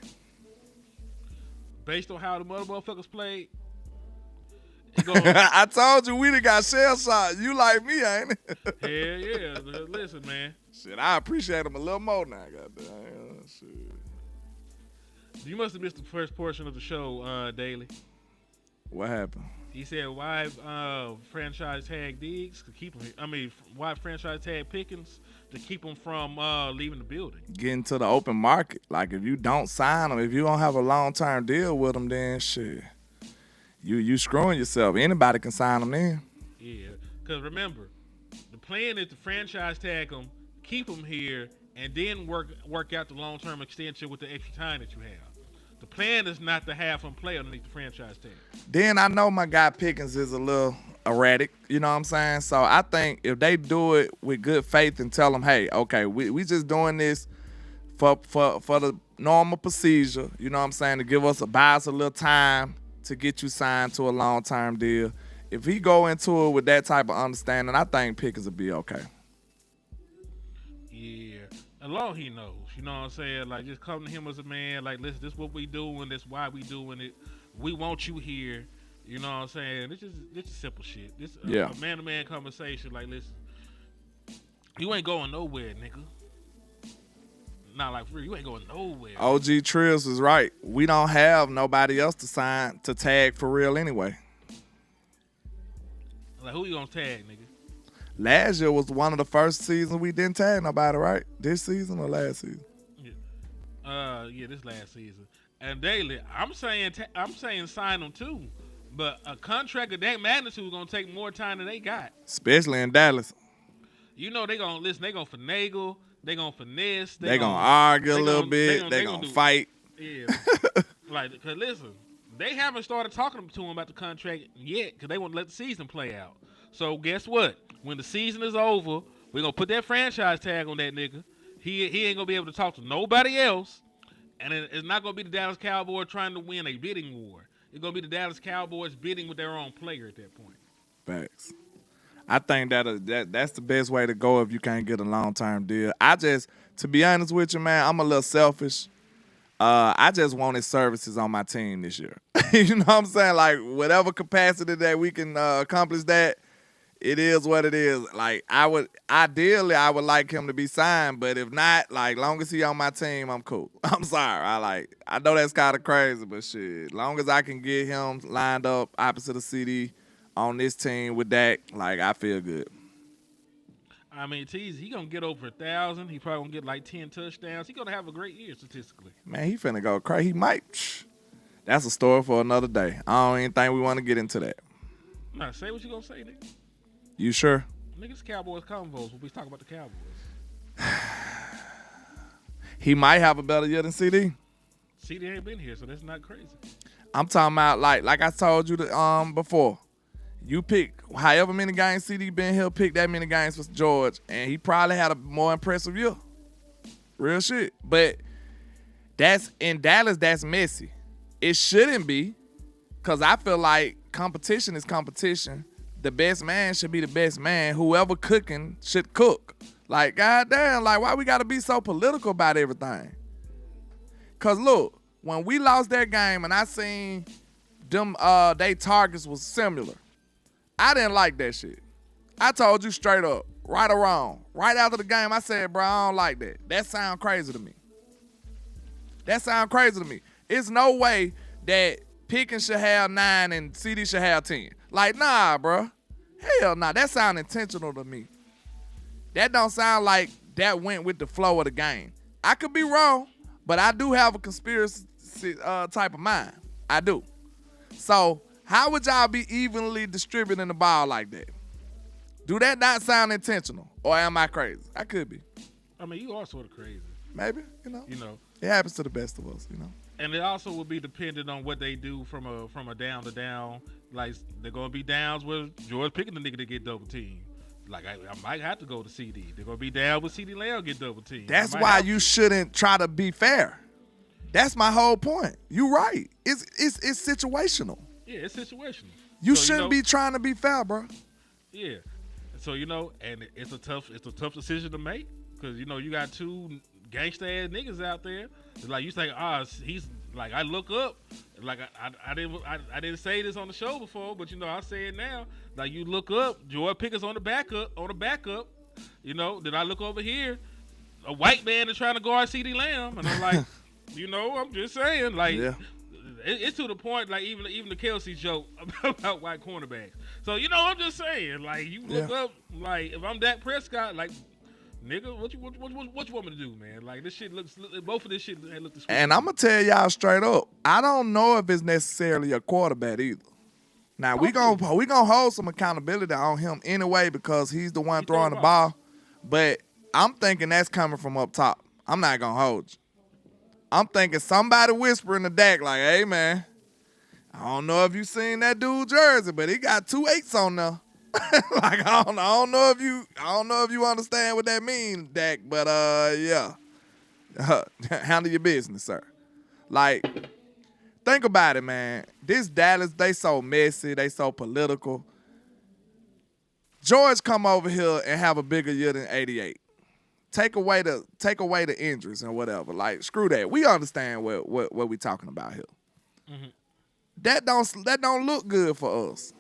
Speaker 2: Based on how the motherfuckers played,
Speaker 3: I told you we done got shell shot. You like me, ain't it?
Speaker 2: Hell yeah. Listen, man.
Speaker 3: Shit, I appreciate him a little more now. Goddamn. Shit.
Speaker 2: You must have missed the first portion of the show, Daily.
Speaker 3: What happened?
Speaker 2: He said, "Why franchise tag Diggs to keep him? Why franchise tag Pickens to keep him from leaving the building?
Speaker 3: Getting to the open market. Like if you don't sign him, if you don't have a long-term deal with him, then shit, you screwing yourself. Anybody can sign him then.
Speaker 2: Yeah, because remember, the plan is to franchise tag him, keep him here, and then work out the long-term extension with the extra time that you have. The plan is not to have him play underneath the franchise tag.
Speaker 3: Then I know my guy Pickens is a little erratic. You know what I'm saying? So I think if they do it with good faith and tell them, hey, okay, we just doing this for the normal procedure. You know what I'm saying? To give us buy us a little time to get you signed to a long-term deal. If he go into it with that type of understanding, I think Pickens will be okay.
Speaker 2: Yeah, as long as he knows, you know what I'm saying? Like, just come to him as a man. Like, listen, this is what we doing. This why we doing it. We want you here. You know what I'm saying? This is simple shit. This
Speaker 3: Yeah.
Speaker 2: a man-to-man conversation. Like, listen, you ain't going nowhere, nigga. Not like for real. You ain't going nowhere.
Speaker 3: OG Trills is right. We don't have nobody else to sign to tag for real anyway.
Speaker 2: Like, who you gonna tag, nigga?
Speaker 3: Last year was one of the first seasons we didn't tag nobody, right? This season or last season?
Speaker 2: Yeah, this last season. And Daily, I'm saying sign them too, but a contract of that magnitude is gonna take more time than they got.
Speaker 3: Especially in Dallas.
Speaker 2: You know they gonna listen. They gonna finagle. They gonna finesse.
Speaker 3: They gonna argue a little bit. They gonna fight.
Speaker 2: Yeah, like, cause listen, they haven't started talking to him about the contract yet, cause they want to let the season play out. So guess what? When the season is over, we're gonna put that franchise tag on that nigga. He ain't gonna be able to talk to nobody else, and it's not gonna be the Dallas Cowboys trying to win a bidding war. It's gonna be the Dallas Cowboys bidding with their own player at that point.
Speaker 3: Facts. I think that's the best way to go if you can't get a long-term deal. To be honest with you, man, I'm a little selfish. I just wanted services on my team this year. You know what I'm saying? Like, whatever capacity that we can accomplish that, it is what it is. Like, I would like him to be signed, but if not, like, long as he on my team, I'm cool. I'm sorry. I know that's kind of crazy, but shit, long as I can get him lined up opposite of CD on this team with that, like, I feel good.
Speaker 2: I mean, Tease, he gonna get over 1,000. He probably gonna get like 10 touchdowns. He gonna have a great year statistically.
Speaker 3: Man, he finna go crazy. He might. That's a story for another day. I don't even think we want to get into that.
Speaker 2: Nah, say what you gonna say, nigga.
Speaker 3: You sure?
Speaker 2: Niggas Cowboys Convos when we talk about the Cowboys.
Speaker 3: He might have a better year than CD.
Speaker 2: CD ain't been here, so that's not crazy.
Speaker 3: I'm talking about like I told you before. You pick however many games CD been here, pick that many games for George, and he probably had a more impressive year. Real shit. But that's in Dallas, that's messy. It shouldn't be, because I feel like competition is competition. The best man should be the best man. Whoever cooking should cook. Like, goddamn, like, why we got to be so political about everything? Because, look, when we lost that game and I seen them, they targets was similar, I didn't like that shit. I told you straight up, right or wrong. Right after the game, I said, bro, I don't like that. That sound crazy to me. It's no way that Pickens should have 9 and CD should have 10. Like, nah, bro. Hell nah. That sound intentional to me. That don't sound like that went with the flow of the game. I could be wrong, but I do have a conspiracy type of mind. I do. So, how would y'all be evenly distributing the ball like that? Do that not sound intentional? Or am I crazy? I could be.
Speaker 2: I mean, you are sort of crazy.
Speaker 3: Maybe, you know. It happens to the best of us,
Speaker 2: And it also would be dependent on what they do from a down to down. Like, they're going to be downs where George picking the nigga to get double teamed. Like, I might have to go to CD. They're going to be down with CD Lamb get double teamed.
Speaker 3: That's why you shouldn't try to be fair. That's my whole point. You're right. It's situational.
Speaker 2: Yeah, it's situational.
Speaker 3: You shouldn't be trying to be fair, bro.
Speaker 2: Yeah. So, and it's a tough decision to make, because, you got two gangsta ass niggas out there. It's like, you say, he's like, I look up, like, I didn't say this on the show before, but I say it now. Like, you look up, George Pickens on the backup. Then I look over here, a white man is trying to guard CD Lamb, and I'm like, I'm just saying, like,
Speaker 3: yeah.
Speaker 2: It's to the point, like, even the Kelsey joke about white cornerbacks. So, I'm just saying, like, you look up, like, if I'm Dak Prescott, like, nigga, what you want me to do, man? Like, this shit both of this shit look the
Speaker 3: And I'm going to tell y'all straight up, I don't know if it's necessarily a quarterback either. Now, we gonna hold some accountability on him anyway, because he's the one throwing the ball. But I'm thinking that's coming from up top. I'm not going to hold you. I'm thinking somebody whispering to Dak like, hey, man, I don't know if you seen that dude jersey, but he got 2 8s on there. Like I don't know if you understand what that means, Dak. But yeah, handle your business, sir. Like, think about it, man. This Dallas, they so messy, they so political. George come over here and have a bigger year than 88. Take away the injuries and whatever. Like, screw that. We understand what we talking about here. Mm-hmm. That don't look good for us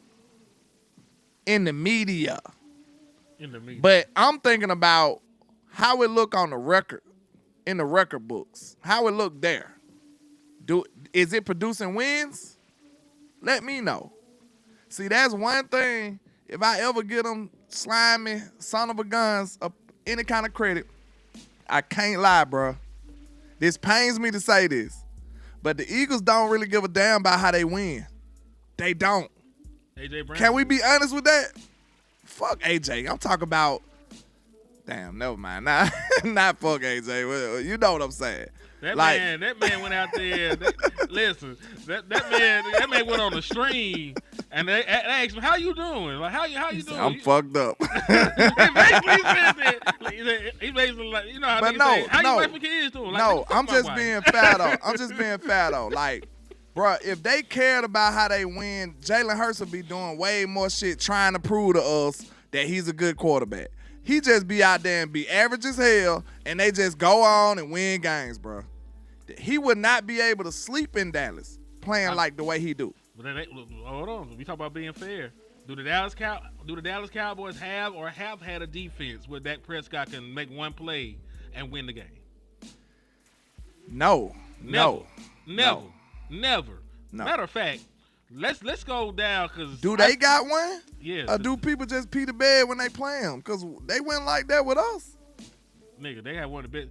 Speaker 3: in the media. But I'm thinking about how it look on the record, in the record books. How it look there. Is it producing wins? Let me know. See, that's one thing. If I ever get them slimy son of a guns any kind of credit, I can't lie, bro. This pains me to say this, but the Eagles don't really give a damn about how they win. They don't.
Speaker 2: AJ Brown.
Speaker 3: Can we be honest with that? Fuck AJ. I'm talking about. Damn, never mind. Not fuck AJ. Well, you know what I'm saying.
Speaker 2: That man went out there. That man went on the stream and they asked him, "How you doing? Like how you doing?"
Speaker 3: I'm fucked up.
Speaker 2: He basically like, you know how
Speaker 3: but
Speaker 2: they
Speaker 3: no,
Speaker 2: say, how
Speaker 3: no,
Speaker 2: your wife and kids doing? Like,
Speaker 3: no, I'm just being fat though. I'm just being fat though. Like, bro, if they cared about how they win, Jalen Hurts would be doing way more shit trying to prove to us that he's a good quarterback. He just be out there and be average as hell, and they just go on and win games, bro. He would not be able to sleep in Dallas playing like the way he do.
Speaker 2: But hold on, we talk about being fair. Do the Dallas Cowboys have had a defense where Dak Prescott can make one play and win the game?
Speaker 3: No.
Speaker 2: Never. Matter of fact, let's go down because
Speaker 3: do they got one?
Speaker 2: Yeah.
Speaker 3: Or do people just pee the bed when they play them? Because they went like that with us.
Speaker 2: Nigga, they have one of the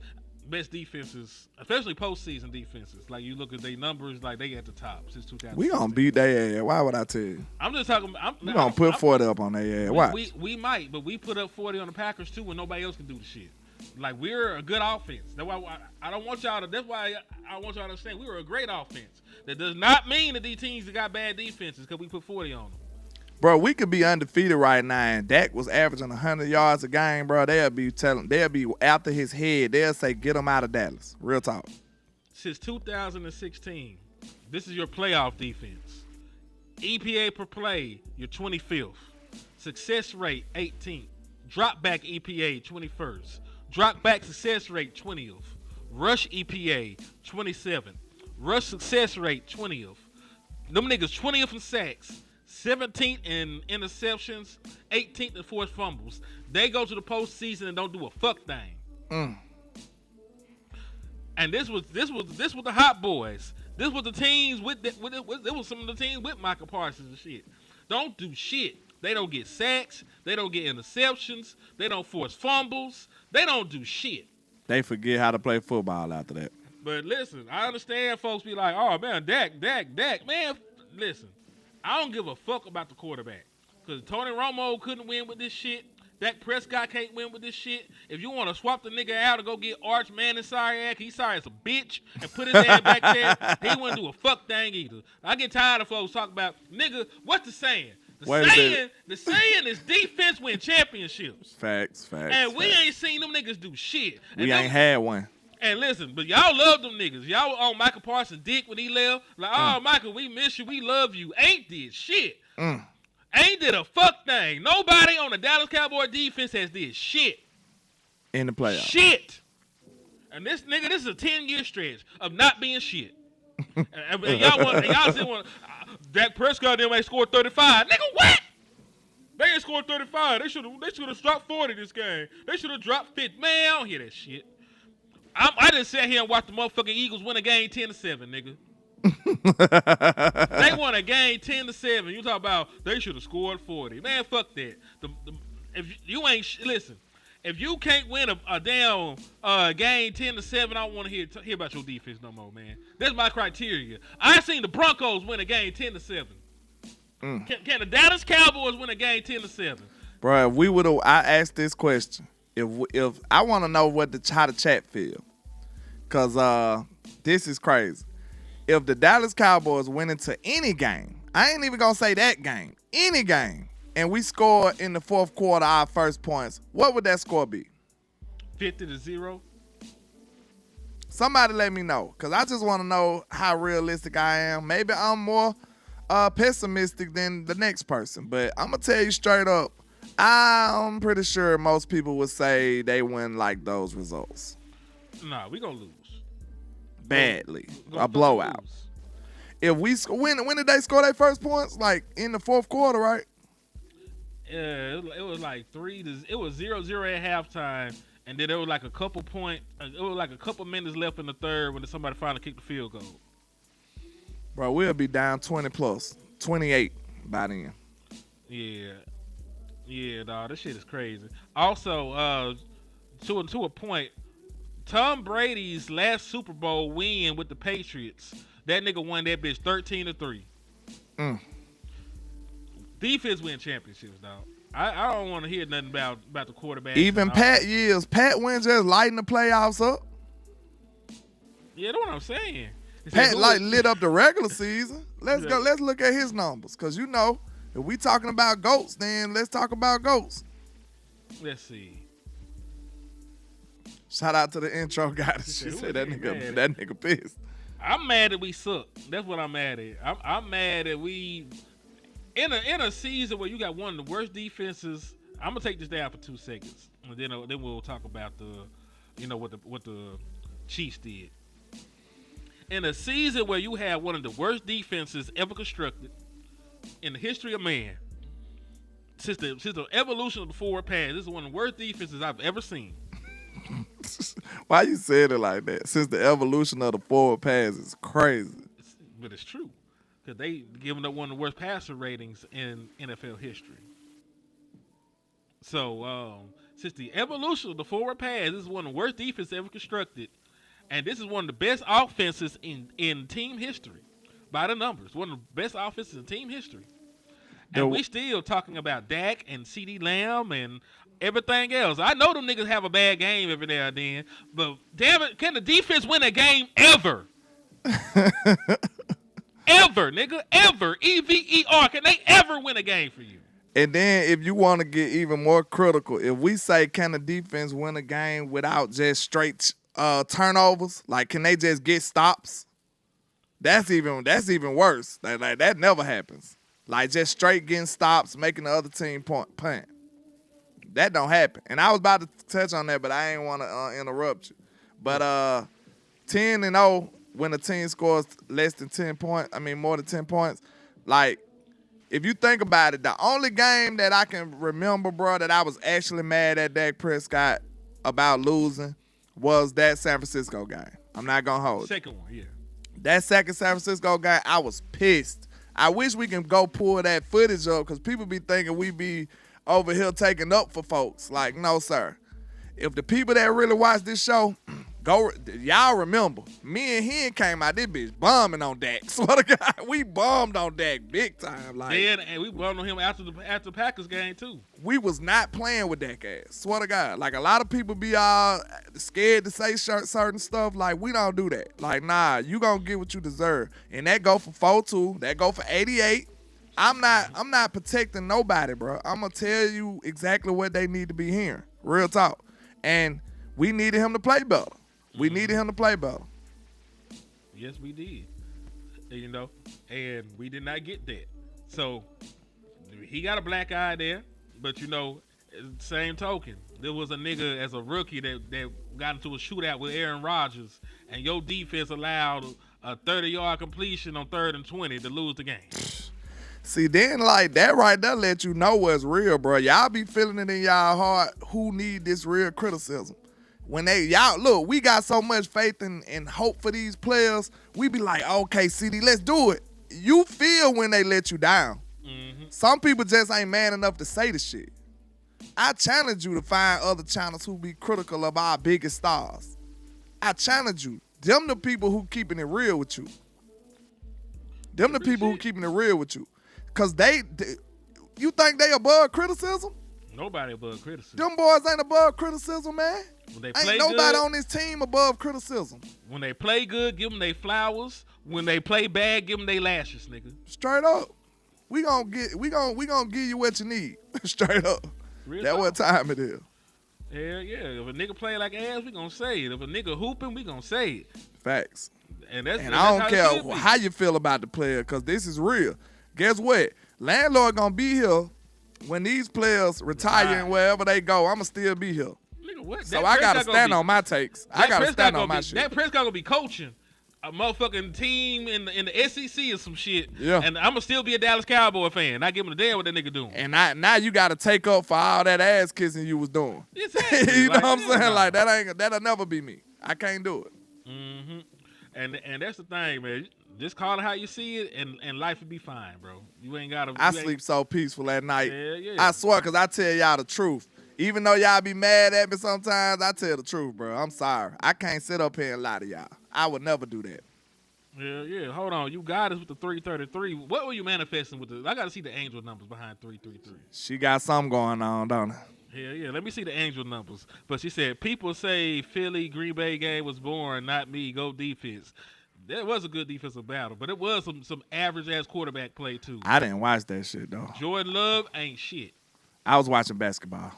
Speaker 2: best defenses, especially postseason defenses. Like, you look at their numbers, like, they at the top since 2000.
Speaker 3: We gonna beat their ass. Why would I tell you?
Speaker 2: I'm just talking.
Speaker 3: We gonna put 40 up on their ass. Why?
Speaker 2: We might, but we put up 40 on the Packers too, when nobody else can do the shit. Like, we're a good offense. That's why I don't want y'all to. That's why I want y'all to understand we were a great offense. That does not mean that these teams that got bad defenses because we put 40 on them.
Speaker 3: Bro, we could be undefeated right now, and Dak was averaging 100 yards a game, bro. They'll be after his head. They'll say, get him out of Dallas. Real talk.
Speaker 2: Since 2016, this is your playoff defense. EPA per play, you're 25th. Success rate, 18th. Drop back EPA, 21st. Drop back success rate, 20th. Rush EPA, 27th. Rush success rate, 20th. Them niggas 20th in sacks. 17th in interceptions, 18th in forced fumbles. They go to the postseason and don't do a fuck thing. And this was the hot boys. This was the teams it was some of the teams with Michael Parsons and shit. Don't do shit. They don't get sacks. They don't get interceptions. They don't force fumbles. They don't do shit.
Speaker 3: They forget how to play football after that.
Speaker 2: But listen, I understand folks be like, oh man, Dak. Man, listen. I don't give a fuck about the quarterback. Because Tony Romo couldn't win with this shit. Dak Prescott can't win with this shit. If you want to swap the nigga out and go get Arch Manning sorry, he's sorry as a bitch, and put his ass back there, he wouldn't do a fuck thing either. I get tired of folks talking about, nigga, what's the saying? The saying is defense win championships.
Speaker 3: Facts.
Speaker 2: And we ain't seen them niggas do shit.
Speaker 3: We ain't had one.
Speaker 2: And listen, but y'all love them niggas. Y'all were on Michael Parsons' dick when he left. Like, oh, Michael, we miss you. We love you. Ain't did shit. Ain't did a fuck thing. Nobody on the Dallas Cowboys defense has did shit.
Speaker 3: In the playoffs.
Speaker 2: Shit. And this is a 10-year stretch of not being shit. and y'all still want Dak Prescott them ain't scored 35. Nigga, what? They ain't scored 35. They should have dropped 40 this game. They should have dropped 50. Man, I don't hear that shit. I just sat here and watched the motherfucking Eagles win a game 10-7, nigga. They won a game 10-7. You talk about they should have scored 40. Man, fuck that. If you ain't listen, if you can't win a damn game 10-7, I don't want to hear about your defense no more, man. That's my criteria. I seen the Broncos win a game 10-7. Can the Dallas Cowboys win a game 10-7?
Speaker 3: Bro, if I asked this question. If I want to know how the chat feel, cause this is crazy. if the Dallas Cowboys went into any game, I ain't even gonna say that game, any game, and we score in the fourth quarter our first points, what would that score be?
Speaker 2: 50-0.
Speaker 3: Somebody let me know, because I just want to know how realistic I am. Maybe I'm more pessimistic than the next person, but I'm going to tell you straight up, I'm pretty sure most people would say they win like those results.
Speaker 2: Nah, we going to lose.
Speaker 3: Badly. A blowout.
Speaker 2: Lose.
Speaker 3: If we when did they score their first points? Like in the fourth quarter, right?
Speaker 2: Yeah, it was like 3-0 at halftime. And then there was like a couple minutes left in the third when somebody finally kicked the field goal.
Speaker 3: Bro, we'll be down 20 plus, 28 by then.
Speaker 2: Yeah, dog, this shit is crazy. Also, to a point, Tom Brady's last Super Bowl win with the Patriots, that nigga won that bitch 13-3. Defense win championships, dog. I don't want to hear nothing about the quarterback.
Speaker 3: Even Pat went just lighting the playoffs up.
Speaker 2: Yeah, that's what I'm saying.
Speaker 3: Pat lit up the regular season. Let's go. Let's look at his numbers, cause you know if we talking about GOATs, then let's talk about GOATs.
Speaker 2: Let's see.
Speaker 3: Shout out to the intro guy. She said that nigga pissed.
Speaker 2: I'm mad that we suck. That's what I'm mad at. I'm mad that we. In a season where you got one of the worst defenses, I'm gonna take this down for 2 seconds, and then we'll talk about what the Chiefs did. In a season where you have one of the worst defenses ever constructed in the history of man, since the evolution of the forward pass, this is one of the worst defenses I've ever seen.
Speaker 3: Why you said it like that? Since the evolution of the forward pass is crazy,
Speaker 2: but it's true. Because they giving up one of the worst passer ratings in NFL history. So, since the evolution of the forward pass, this is one of the worst defenses ever constructed. And this is one of the best offenses in team history. By the numbers. One of the best offenses in team history. And we still talking about Dak and CeeDee Lamb and everything else. I know them niggas have a bad game every now and then. But damn it, can the defense win a game ever? Ever, nigga, ever. EVER. Can they ever win a game for you?
Speaker 3: And then if you want to get even more critical, if we say can the defense win a game without just straight turnovers, like can they just get stops? That's even worse. Like that never happens. Like just straight getting stops, making the other team punt. That don't happen. And I was about to touch on that, but I ain't want to interrupt you. But 10-0. When a team scores more than 10 points, like, if you think about it, the only game that I can remember, bro, that I was actually mad at Dak Prescott about losing was that San Francisco game. I'm not going to hold it.
Speaker 2: Second one, yeah.
Speaker 3: That second San Francisco game, I was pissed. I wish we can go pull that footage up because people be thinking we be over here taking up for folks. Like, no, sir. If the people that really watch this show... y'all remember, me and him came out this bitch bombing on Dak. Swear to God, we bombed on Dak big time. Like,
Speaker 2: yeah, and we bombed on him after the Packers game too.
Speaker 3: We was not playing with Dak ass. Swear to God. Like a lot of people be all scared to say certain stuff. Like we don't do that. Like nah, you gonna get what you deserve. And that go for 4-2. That go for 88. I'm not protecting nobody, bro. I'm gonna tell you exactly what they need to be hearing. Real talk. And we needed him to play better. We needed him to play better.
Speaker 2: Yes, we did. And we did not get that. So, he got a black eye there. But, same token, there was a nigga as a rookie that got into a shootout with Aaron Rodgers. And your defense allowed a 30-yard completion on 3rd and 20 to lose the game.
Speaker 3: See, then like that right there let you know what's real, bro. Y'all be feeling it in y'all heart who need this real criticism. When look, we got so much faith and hope for these players. We be like, okay, CD, let's do it. You feel when they let you down. Mm-hmm. Some people just ain't man enough to say the shit. I challenge you to find other channels who be critical of our biggest stars. I challenge you. Them the people who keeping it real with you. Them the people who keeping it real with you. Because you think they above criticism?
Speaker 2: Nobody above criticism.
Speaker 3: Them boys ain't above criticism, man.
Speaker 2: When they play
Speaker 3: ain't nobody
Speaker 2: good,
Speaker 3: on this team above criticism.
Speaker 2: When they play good, give them their flowers. When they play bad, give them their lashes, nigga.
Speaker 3: Straight up. We gonna give you what you need. Straight up.
Speaker 2: Real
Speaker 3: That
Speaker 2: talk.
Speaker 3: what time it is.
Speaker 2: Hell yeah. If a nigga play like ass, we gonna say it. If a nigga hooping, we gonna say it.
Speaker 3: Facts.
Speaker 2: And that's
Speaker 3: And
Speaker 2: that's
Speaker 3: I don't
Speaker 2: how it
Speaker 3: care
Speaker 2: should be.
Speaker 3: how you feel about the player, because this is real. Guess what? Landlord gonna be here when these players retire and wherever they go. I'ma still be here.
Speaker 2: Nigga, what?
Speaker 3: So
Speaker 2: Dak
Speaker 3: I gotta
Speaker 2: Prescott
Speaker 3: stand
Speaker 2: gonna
Speaker 3: on my takes. I
Speaker 2: Dak
Speaker 3: gotta
Speaker 2: Prescott
Speaker 3: stand on
Speaker 2: gonna
Speaker 3: my
Speaker 2: be,
Speaker 3: shit.
Speaker 2: Dak Prescott gonna be coaching a motherfucking team in the SEC or some shit.
Speaker 3: Yeah.
Speaker 2: And I'ma still be a Dallas Cowboy fan. Not giving a damn what that nigga doing.
Speaker 3: And now you gotta take up for all that ass kissing you was doing.
Speaker 2: Exactly.
Speaker 3: You know
Speaker 2: Like,
Speaker 3: what I'm
Speaker 2: hell
Speaker 3: saying?
Speaker 2: no.
Speaker 3: Like that'll never be me. I can't do it.
Speaker 2: Mm-hmm. And that's the thing, man. Just call it how you see it, and life will be fine, bro. You ain't gotta.
Speaker 3: I sleep so peaceful at night.
Speaker 2: Hell yeah.
Speaker 3: I swear, because I tell y'all the truth. Even though y'all be mad at me sometimes, I tell the truth, bro. I'm sorry. I can't sit up here and lie to y'all. I would never do that.
Speaker 2: Yeah. Hold on. You got us with the 333. What were you manifesting with the? I gotta see the angel numbers behind 333.
Speaker 3: She got something going on, don't it?
Speaker 2: Hell yeah. Let me see the angel numbers. But she said, people say Philly Green Bay game was boring, not me. Go defense. That was a good defensive battle, but it was some average ass quarterback play too.
Speaker 3: I didn't watch that shit, though.
Speaker 2: Jordan Love ain't shit.
Speaker 3: I was watching basketball.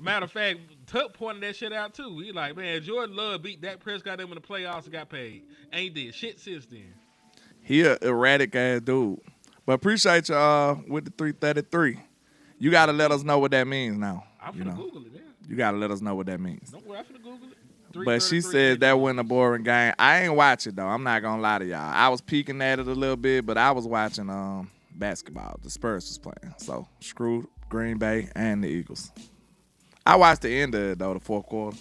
Speaker 2: Matter of fact, Tuck pointed that shit out too. He like, man, Jordan Love beat Dak Prescott them in the playoffs and got paid. Ain't did shit since then.
Speaker 3: He a erratic ass dude. But appreciate you with the 333. You got to let us know what that means now.
Speaker 2: I'm
Speaker 3: you
Speaker 2: finna
Speaker 3: know?
Speaker 2: Google it, man.
Speaker 3: You got to let us know what that means.
Speaker 2: Don't worry, I'm finna Google it.
Speaker 3: But she
Speaker 2: 333
Speaker 3: said that wasn't a boring game. I ain't watch it, though. I'm not going to lie to y'all. I was peeking at it a little bit, but I was watching basketball. The Spurs was playing. So, screw Green Bay and the Eagles. I watched the end of it, though, the fourth quarter.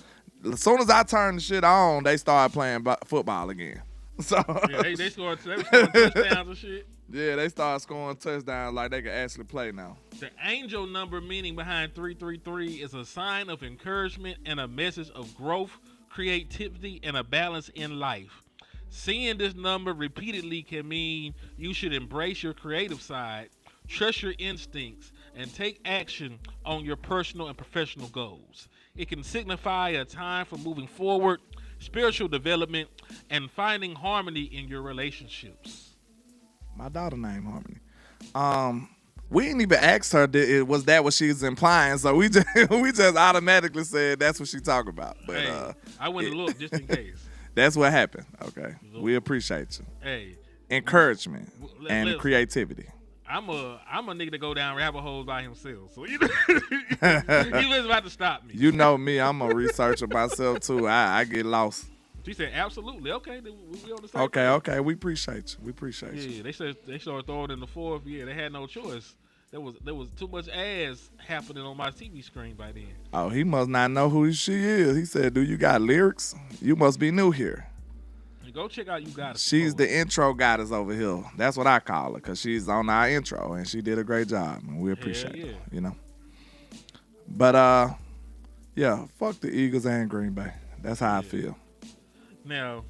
Speaker 3: As soon as I turned the shit on, they started playing football again. So
Speaker 2: Yeah, they scored touchdowns and shit.
Speaker 3: yeah, they started scoring touchdowns like they could actually play now.
Speaker 2: The angel number meaning behind 333 is a sign of encouragement and a message of growth, creativity, and a balance in life. Seeing this number repeatedly can mean you should embrace your creative side, trust your instincts, and take action on your personal and professional goals. It can signify a time for moving forward, spiritual development, and finding harmony in your relationships.
Speaker 3: My daughter named Harmony. We didn't even ask her was that what she was implying, so we just automatically said that's what she talking about. But
Speaker 2: Hey, I went to look just in case.
Speaker 3: that's what happened. Okay, we appreciate you.
Speaker 2: Hey,
Speaker 3: Encouragement
Speaker 2: Let-
Speaker 3: and
Speaker 2: let-
Speaker 3: creativity.
Speaker 2: I'm a nigga to go down rabbit holes by himself. So you was about to stop me.
Speaker 3: You know me, I'm a researcher myself too. I get lost.
Speaker 2: She said absolutely. Okay, then we on the same.
Speaker 3: Okay,
Speaker 2: page.
Speaker 3: we appreciate you. We appreciate you.
Speaker 2: Yeah, they said they started throwing in the fourth. Yeah, they had no choice. There was too much ass happening on my TV screen by then.
Speaker 3: Oh, he must not know who she is. He said, "Do you got lyrics? You must be new here."
Speaker 2: Go check out You Got It.
Speaker 3: She's the intro goddess over here. That's what I call her, because she's on our intro, and she did a great job, and we appreciate
Speaker 2: yeah.
Speaker 3: her, you know. But, yeah, fuck the Eagles and Green Bay. That's how I feel.
Speaker 2: Now,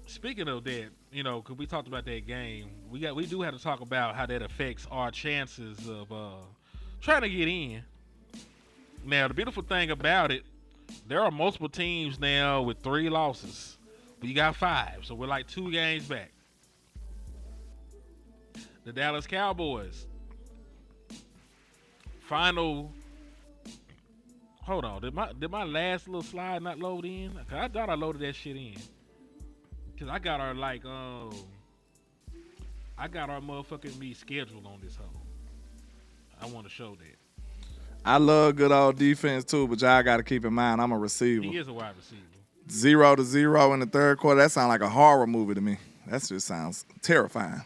Speaker 2: speaking of that, you know, because we talked about that game, we do have to talk about how that affects our chances of trying to get in. Now, the beautiful thing about it, there are multiple teams now with 3 losses. We got 5, so we're like 2 games back. The Dallas Cowboys. Final. Hold on, did my last little slide not load in? 'Cause I thought I loaded that shit in. 'Cause I got our motherfucking me scheduled on this hoe. I want to show that.
Speaker 3: I love good old defense, too, but y'all got to keep in mind, I'm a receiver.
Speaker 2: He is a wide receiver.
Speaker 3: 0-0 in the third quarter, that sounds like a horror movie to me. That just sounds terrifying.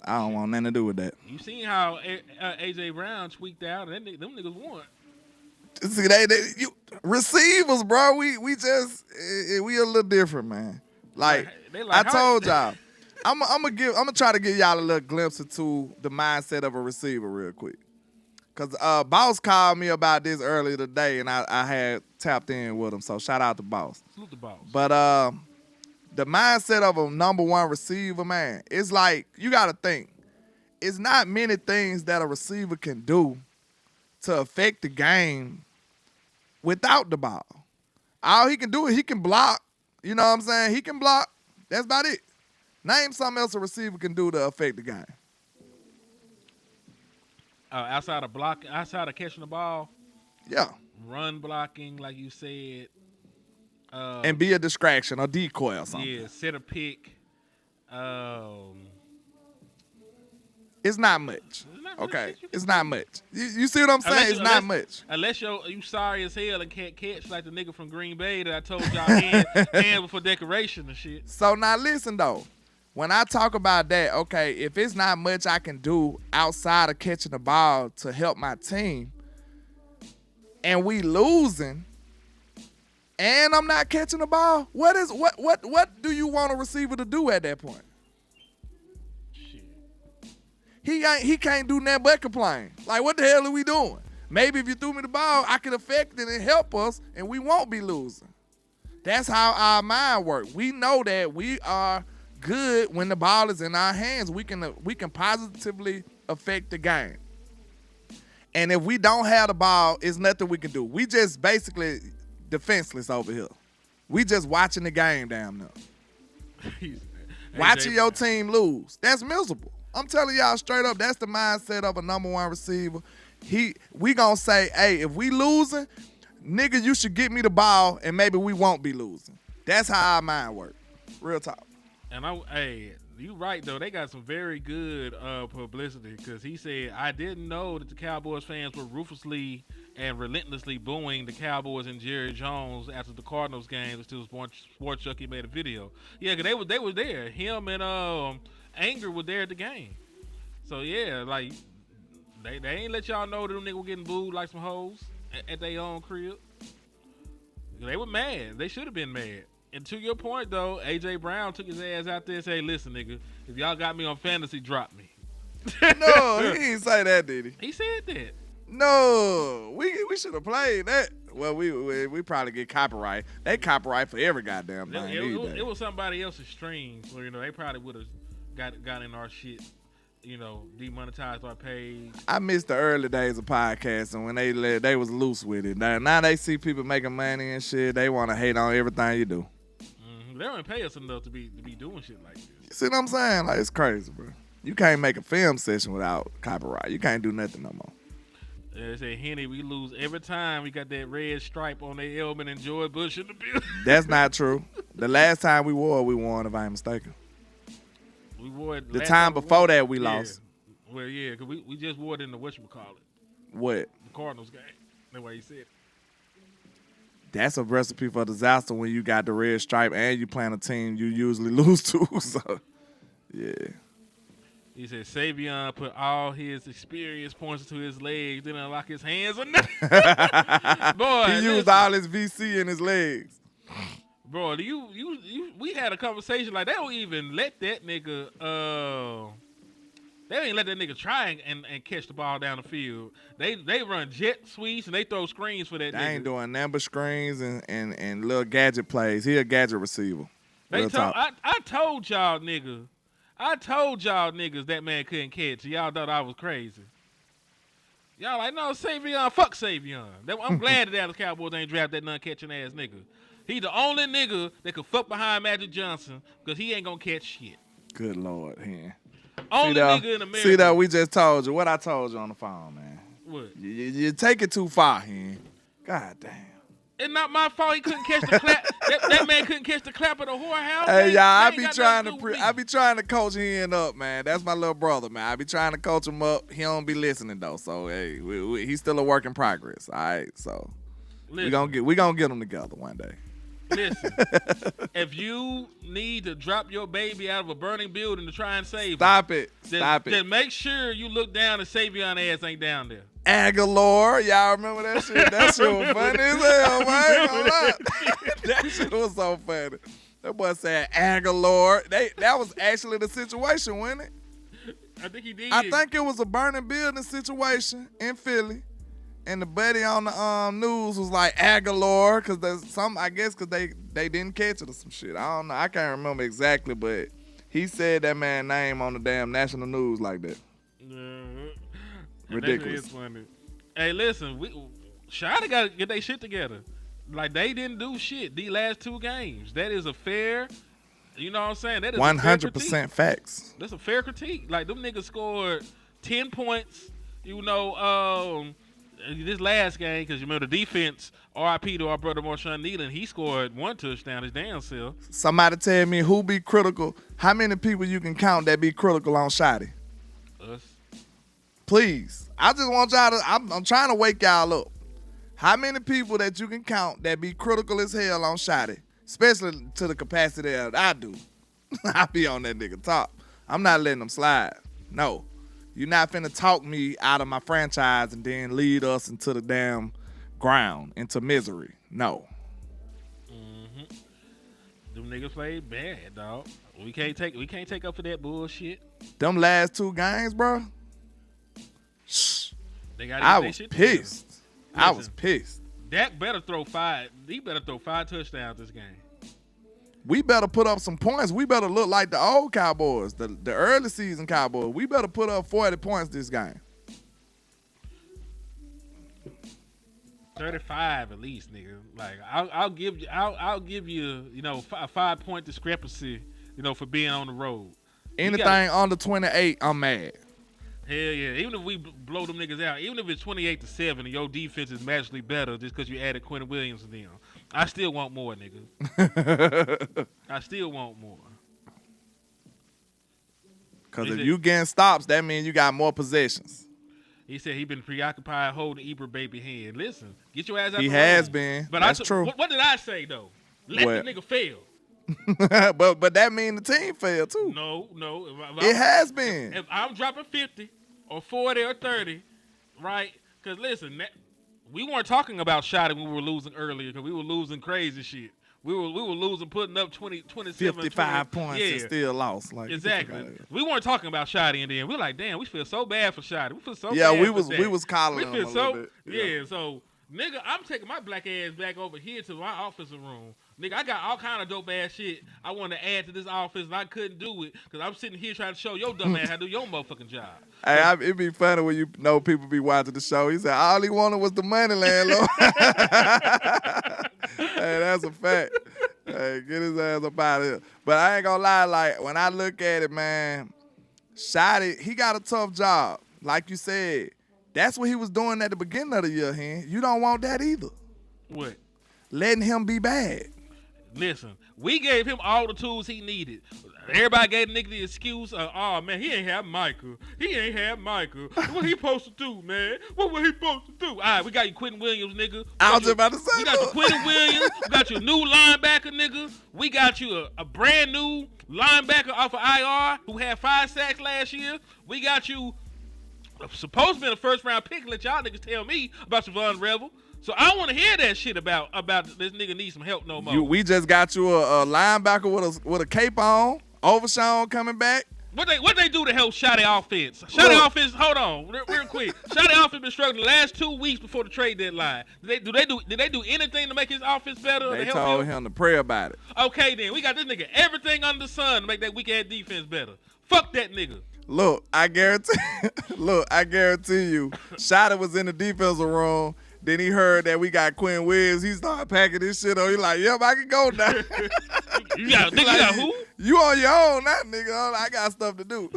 Speaker 3: I don't want nothing to do with that.
Speaker 2: You seen how AJ Brown tweaked out, and them niggas won.
Speaker 3: See, receivers, bro. We a little different, man. Like,
Speaker 2: They like,
Speaker 3: I told y'all, I'm gonna try to give y'all a little glimpse into the mindset of a receiver real quick. Cause Boss called me about this earlier today, and I had tapped in with him. So shout out to Boss.
Speaker 2: Salute the Boss.
Speaker 3: But the mindset of a number 1 receiver, man, it's like you gotta think. It's not many things that a receiver can do to affect the game without the ball. All he can do is he can block. You know what I'm saying? He can block. That's about it. Name something else a receiver can do to affect the game.
Speaker 2: Outside of catching the ball,
Speaker 3: Yeah.
Speaker 2: run blocking, like you said.
Speaker 3: And be a distraction or decoy or something.
Speaker 2: Yeah, set a pick.
Speaker 3: It's not much. Okay. It's not much. You see what I'm saying? It's not much.
Speaker 2: Unless you sorry as hell and can't catch like the nigga from Green Bay that I told y'all hand for decoration and shit.
Speaker 3: So now listen though. When I talk about that, okay, if it's not much I can do outside of catching the ball to help my team, and we losing, and I'm not catching the ball, what do you want a receiver to do at that point? He can't do nothing but complain. Like, what the hell are we doing? Maybe if you threw me the ball, I could affect it and help us, and we won't be losing. That's how our mind works. We know that we are good when the ball is in our hands. We can positively affect the game. And if we don't have the ball, it's nothing we can do. We just basically defenseless over here. We just watching the game down there. Watching your team lose. That's miserable. I'm telling y'all straight up, that's the mindset of a number one receiver. We gonna say, hey, if we losing, nigga, you should get me the ball and maybe we won't be losing. That's how our mind works. Real talk.
Speaker 2: And you right though. They got some very good publicity because he said, I didn't know that the Cowboys fans were ruthlessly and relentlessly booing the Cowboys and Jerry Jones after the Cardinals game until Sports Junkie made a video. Yeah, because they were there. Him and Anger were there at the game. So yeah, like they ain't let y'all know that them niggas were getting booed like some hoes at their own crib. They were mad. They should have been mad. And to your point though, AJ Brown took his ass out there and said, "Listen, nigga, if y'all got me on fantasy, drop me."
Speaker 3: No, he didn't say that, did he?
Speaker 2: He said that.
Speaker 3: No, we should have played that. Well, we probably get copyright. They copyright for every goddamn thing.
Speaker 2: It was somebody else's streams, so they probably would have got in our shit, demonetized our page.
Speaker 3: I miss the early days of podcasting when they was loose with it. Now they see people making money and shit. They want to hate on everything you do.
Speaker 2: They don't pay us enough to be doing shit like this.
Speaker 3: You see what I'm saying? Like, it's crazy, bro. You can't make a film session without copyright. You can't do nothing no more.
Speaker 2: They say, Henny, we lose every time we got that red stripe on their helmet and Joy Bush in the building.
Speaker 3: That's not true. The last time we won, if I ain't mistaken.
Speaker 2: We wore it
Speaker 3: the time before that we lost.
Speaker 2: Well, yeah, because we just wore it in the whatchamacallit.
Speaker 3: What?
Speaker 2: The Cardinals game. That's why he said it.
Speaker 3: That's a recipe for disaster when you got the red stripe and you playing a team you usually lose to. So, yeah.
Speaker 2: He said Savion put all his experience points into his legs, didn't unlock his hands or nothing. Boy,
Speaker 3: he used all his VC in his legs.
Speaker 2: Bro, we had a conversation like they don't even let that nigga they ain't let that nigga try and catch the ball down the field. They run jet sweeps and they throw screens for that nigga.
Speaker 3: They ain't doing number screens and little gadget plays. He a gadget receiver.
Speaker 2: I told y'all niggas that man couldn't catch. Y'all thought I was crazy. Y'all like, no, Savion, fuck Savion. I'm glad that Dallas Cowboys ain't draft that non-catching ass nigga. He the only nigga that could fuck behind Magic Johnson because he ain't gonna catch shit.
Speaker 3: Good Lord, man.
Speaker 2: Only nigga in America.
Speaker 3: See that we just told you what I told you on the phone, man.
Speaker 2: What?
Speaker 3: You take it too far, man. God damn.
Speaker 2: It's not my fault he couldn't catch the clap. that man couldn't catch the clap of the whorehouse.
Speaker 3: Hey, y'all, I be trying to coach him up, man. That's my little brother, man. I be trying to coach him up. He don't be listening though, so hey, he's still a work in progress. All right, so we gonna get him together one day.
Speaker 2: Listen, if you need to drop your baby out of a burning building to try and save
Speaker 3: Stop it.
Speaker 2: Then make sure you look down and Savion ass ain't down there.
Speaker 3: Aguilar, y'all remember that shit? That shit was funny as hell, man. I ain't gonna lie. That shit was so funny. That boy said Aguilar. That was actually the situation, wasn't it?
Speaker 2: I think he did.
Speaker 3: I think it was a burning building situation in Philly. And the buddy on the news was like Aguilar because they didn't catch it or some shit. I don't know. I can't remember exactly, but he said that man's name on the damn national news like that. Ridiculous.
Speaker 2: That is funny. Hey, listen, Shada got to get their shit together. Like, they didn't do shit these last two games. That is a fair You know what I'm saying? That is 100%
Speaker 3: facts.
Speaker 2: That's a fair critique. Like, them niggas scored 10 points, this last game, because you remember the defense, RIP to our brother Marshawn Nealon, he scored 1 touchdown his damn self.
Speaker 3: Somebody tell me who be critical. How many people you can count that be critical on Shotty?
Speaker 2: Us.
Speaker 3: Please. I just want y'all to, I'm trying to wake y'all up. How many people that you can count that be critical as hell on Shotty? Especially to the capacity that I do. I be on that nigga top. I'm not letting them slide. No. You're not finna talk me out of my franchise and then lead us into the damn ground, into misery. No.
Speaker 2: Mm-hmm. Them niggas played bad, dog. We can't take up for that bullshit.
Speaker 3: Them last 2 games, bro.
Speaker 2: I was
Speaker 3: pissed. I was pissed.
Speaker 2: Dak better throw 5. He better throw 5 touchdowns this game.
Speaker 3: We better put up some points. We better look like the old Cowboys, the early season Cowboys. We better put up 40 points this game.
Speaker 2: 35 at least, nigga. Like, I'll give you a 5-point discrepancy, for being on the road.
Speaker 3: Anything under 28, I'm mad.
Speaker 2: Hell yeah. Even if we blow them niggas out, even if it's 28-7 and your defense is magically better just because you added Quentin Williams to them, I still want more, nigga. I still want more.
Speaker 3: Because if you getting stops, that means you got more possessions.
Speaker 2: He said he been preoccupied holding Eber baby hand. Listen, get your ass out
Speaker 3: He
Speaker 2: the
Speaker 3: has
Speaker 2: room.
Speaker 3: been.
Speaker 2: But
Speaker 3: that's true.
Speaker 2: What did I say, though? Let the nigga fail.
Speaker 3: but that mean the team failed, too.
Speaker 2: No.
Speaker 3: It has been.
Speaker 2: If I'm dropping 50 or 40 or 30, right? Because, listen, we weren't talking about shotting when we were losing earlier because we were losing crazy shit. We were losing, putting up 27,
Speaker 3: 55
Speaker 2: 20,
Speaker 3: points and still lost. Like,
Speaker 2: exactly. We weren't talking about Shotty, and then we're like, damn, we feel so bad for Shotty. We feel so bad.
Speaker 3: Yeah, we
Speaker 2: for
Speaker 3: was calling him a little bit.
Speaker 2: Yeah, so nigga, I'm taking my black ass back over here to my office room. Nigga, I got all kind of dope ass shit I want to add to this office, and I couldn't do it because I'm sitting here trying to show your dumb ass how to do your motherfucking job.
Speaker 3: Hey, it'd be funny when you know people be watching the show. He said all he wanted was the money, landlord. Hey, that's a fact. Hey, get his ass up out of here. But I ain't gonna lie, like, when I look at it, man, Shotty, he got a tough job. Like you said, that's what he was doing at the beginning of the year, Hen. You don't want that either.
Speaker 2: What?
Speaker 3: Letting him be bad.
Speaker 2: Listen, we gave him all the tools he needed. Everybody gave the nigga the excuse, oh, man, he ain't have Michael. What he supposed to do, man? What was he supposed to do? All right, we got you Quentin Williams, nigga.
Speaker 3: I was just about to say
Speaker 2: we got you Quentin Williams. We got you a new linebacker, nigga. We got you a brand new linebacker off of IR who had 5 sacks last year. We got you supposed to be a first-round pick. Let y'all niggas tell me about Savon Rebel. So I don't want to hear that shit about this nigga need some help no more.
Speaker 3: We just got you a linebacker with a cape on. Overshawn coming back.
Speaker 2: What they do to help Shotty offense? Shotty offense. Hold on, real quick. Shotty offense been struggling the last 2 weeks before the trade deadline. Did they do anything to make his offense better?
Speaker 3: They told him to pray about it.
Speaker 2: Okay, then we got this nigga everything under the sun to make that weak ass defense better. Fuck that nigga.
Speaker 3: Look, I guarantee you, Shotty was in the defensive room. Then he heard that we got Quinn Williams. He started packing this shit on. He like, yep, I can go now.
Speaker 2: You got who?
Speaker 3: You on your own now, nigga. I got stuff to do.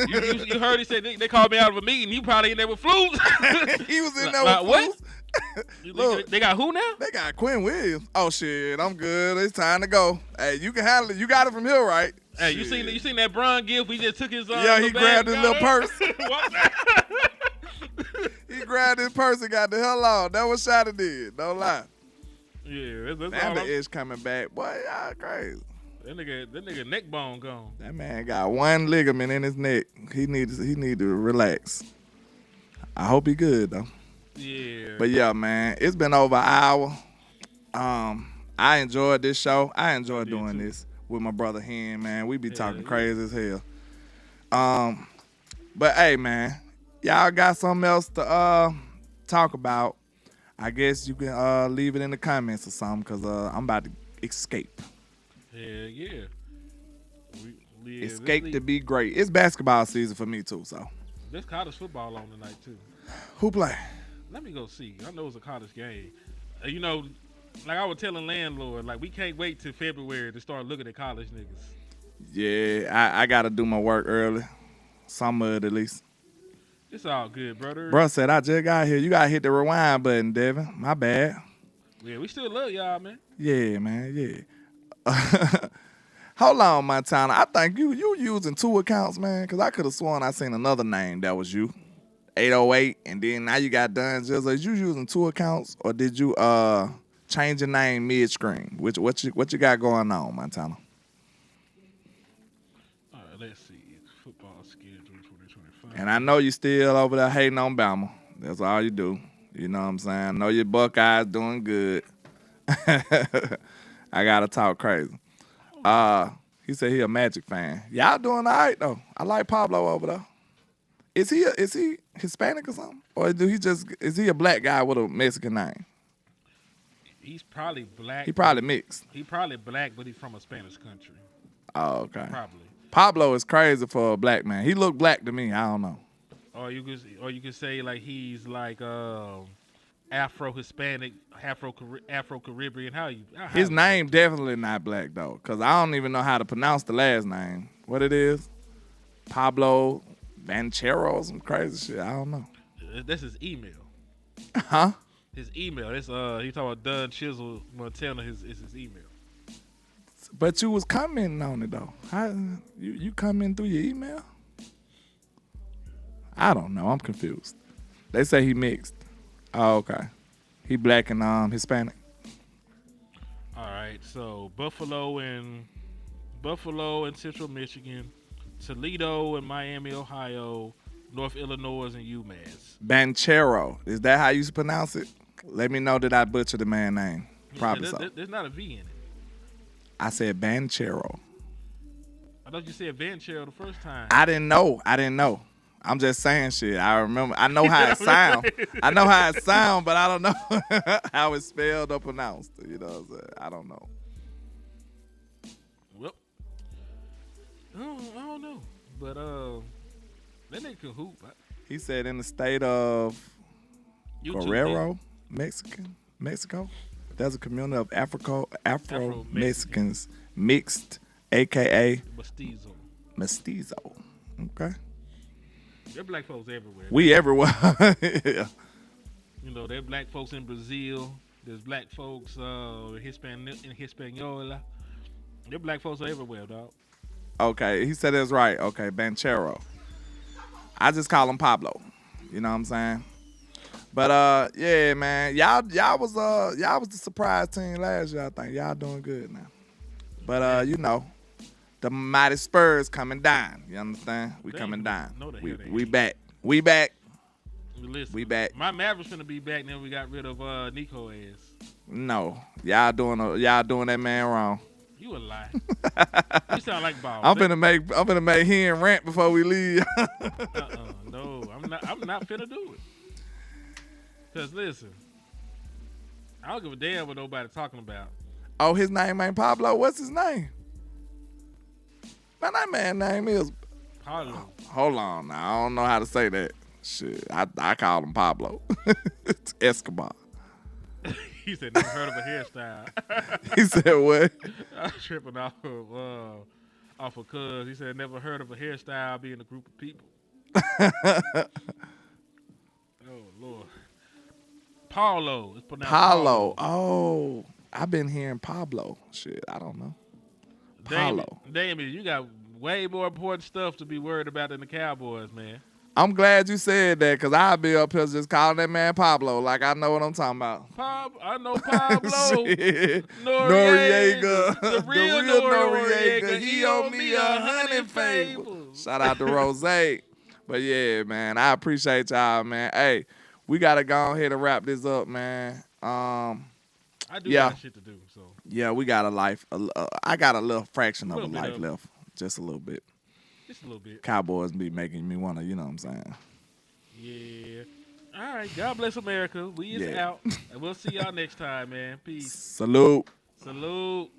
Speaker 2: you heard he said they called me out of a meeting. You probably in there with flus.
Speaker 3: He was in there with
Speaker 2: what?
Speaker 3: flus. Look,
Speaker 2: they got who now?
Speaker 3: They got Quinn Williams. Oh, shit, I'm good. It's time to go. Hey, you can handle it. You got it from here, right?
Speaker 2: Hey, you seen that Bron gift? We just took his
Speaker 3: yeah, he grabbed his little purse.
Speaker 2: What?
Speaker 3: He grabbed his purse and got the hell on. That was Shotty did. Don't lie.
Speaker 2: Yeah, that's
Speaker 3: and the itch coming back. Boy, y'all crazy.
Speaker 2: That nigga neck bone gone.
Speaker 3: That man got one ligament in his neck. He need to relax. I hope he good though.
Speaker 2: Yeah.
Speaker 3: But yeah, man, it's been over an hour. I enjoyed this show. I enjoyed doing this with my brother Hen, man. We be talking crazy as hell. But hey, man, y'all got something else to talk about? I guess you can leave it in the comments or something, because I'm about to escape.
Speaker 2: Yeah.
Speaker 3: Escape to be great. It's basketball season for me too, so.
Speaker 2: There's college football on tonight too.
Speaker 3: Who play?
Speaker 2: Let me go see. I know it's a college game. You know, like I was telling landlord, like we can't wait till February to start looking at college niggas.
Speaker 3: Yeah, I got to do my work early. Some of it at least.
Speaker 2: It's all good, brother.
Speaker 3: Bro said, I just got here. You got to hit the rewind button, Devin. My bad.
Speaker 2: Yeah, we still love y'all, man.
Speaker 3: Yeah, man, yeah. Hold on, Montana. I think you using 2 accounts, man, because I could have sworn I seen another name that was you. 808, and then now you got done. Just is you using 2 accounts, or did you change your name mid-screen? What you got going on, Montana?
Speaker 2: All right, let's see. Football schedule 2025.
Speaker 3: And I know you still over there hating on Bama. That's all you do. You know what I'm saying? I know your Buckeyes doing good. I gotta talk crazy. He said he a Magic fan. Y'all doing all right though. I like Pablo over there. Is he Hispanic or something? Or is he a black guy with a Mexican name?
Speaker 2: He's probably black.
Speaker 3: He probably mixed.
Speaker 2: He probably black, but he's from a Spanish country.
Speaker 3: Oh, okay.
Speaker 2: Probably.
Speaker 3: Pablo is crazy for a black man. He look black to me. I don't know.
Speaker 2: Or you could say like he's like Afro-Hispanic, Afro-Caribbean.
Speaker 3: His name definitely not black though, cause I don't even know how to pronounce the last name. What it is? Pablo Banchero, some crazy shit. I don't know.
Speaker 2: That's his email.
Speaker 3: Huh?
Speaker 2: His email. That's he talking about Dunn Chisel Montana. Is his email.
Speaker 3: But you was commenting on it though. How you commenting through your email? I don't know. I'm confused. They say he mixed. Oh, okay. He black and Hispanic.
Speaker 2: All right. So Buffalo and Central Michigan, Toledo and Miami, Ohio, North Illinois and UMass.
Speaker 3: Banchero. Is that how you pronounce it? Let me know that I butchered the man's name. Probably so.
Speaker 2: There's not a V in it.
Speaker 3: I said Banchero.
Speaker 2: I thought you said Banchero the first time.
Speaker 3: I didn't know. I'm just saying shit. I remember. I know how it sound. I know how it sound, but I don't know how it's spelled or pronounced. You know what I'm saying? I don't know.
Speaker 2: Well, I don't know. But that nigga can hoop.
Speaker 3: He said in the state of Guerrero, Mexico, there's a community of Afro-Mexicans mixed, a.k.a. Mestizo. Okay.
Speaker 2: There are black folks everywhere.
Speaker 3: We everywhere. Yeah.
Speaker 2: You know, there are black folks in Brazil. There's black folks in Hispaniola. There are black folks everywhere, dog.
Speaker 3: Okay, he said it's right. Okay, Banchero. I just call him Pablo. You know what I'm saying? But yeah, man, y'all was the surprise team last year. I think y'all doing good now. But you know, the mighty Spurs coming down. You understand? We coming down. We back. We back.
Speaker 2: Listen,
Speaker 3: we back.
Speaker 2: My Mavericks finna be back. Then we got rid of Nico ass.
Speaker 3: No, y'all doing that man wrong.
Speaker 2: You a lie. You sound like Bob.
Speaker 3: I'm finna make him rant before we leave.
Speaker 2: No, I'm not finna do it. Cause listen, I don't give a damn what nobody talking about.
Speaker 3: Oh, his name ain't Pablo. What's his name? Man, that man's name is
Speaker 2: Pablo.
Speaker 3: Hold on now. I don't know how to say that. Shit, I call him Pablo. It's Escobar.
Speaker 2: He said never heard of a hairstyle.
Speaker 3: He said what?
Speaker 2: I was tripping off of cuz. He said never heard of a hairstyle being a group of people. Oh Lord. Paulo. It's pronounced
Speaker 3: Paulo. Oh, I've been hearing Pablo. Shit, I don't know. Paulo.
Speaker 2: Damien, you got way more important stuff to be worried about than the Cowboys, man.
Speaker 3: I'm glad you said that, because I'll be up here just calling that man Pablo like I know what I'm talking about.
Speaker 2: I know Pablo.
Speaker 3: Noriega.
Speaker 2: The real Noriega. He owe me 100 favors.
Speaker 3: Shout out to Rose. But yeah, man, I appreciate y'all, man. Hey, we got to go ahead and wrap this up, man.
Speaker 2: I do got shit to do, so.
Speaker 3: Yeah, we got a life. I got a little fraction of a life left. Just a little bit.
Speaker 2: Just a little bit.
Speaker 3: Cowboys be making me want to, you know what I'm saying?
Speaker 2: Yeah. All right. God bless America. We is out. And we'll see y'all next time, man. Peace.
Speaker 3: Salute.
Speaker 2: Salute.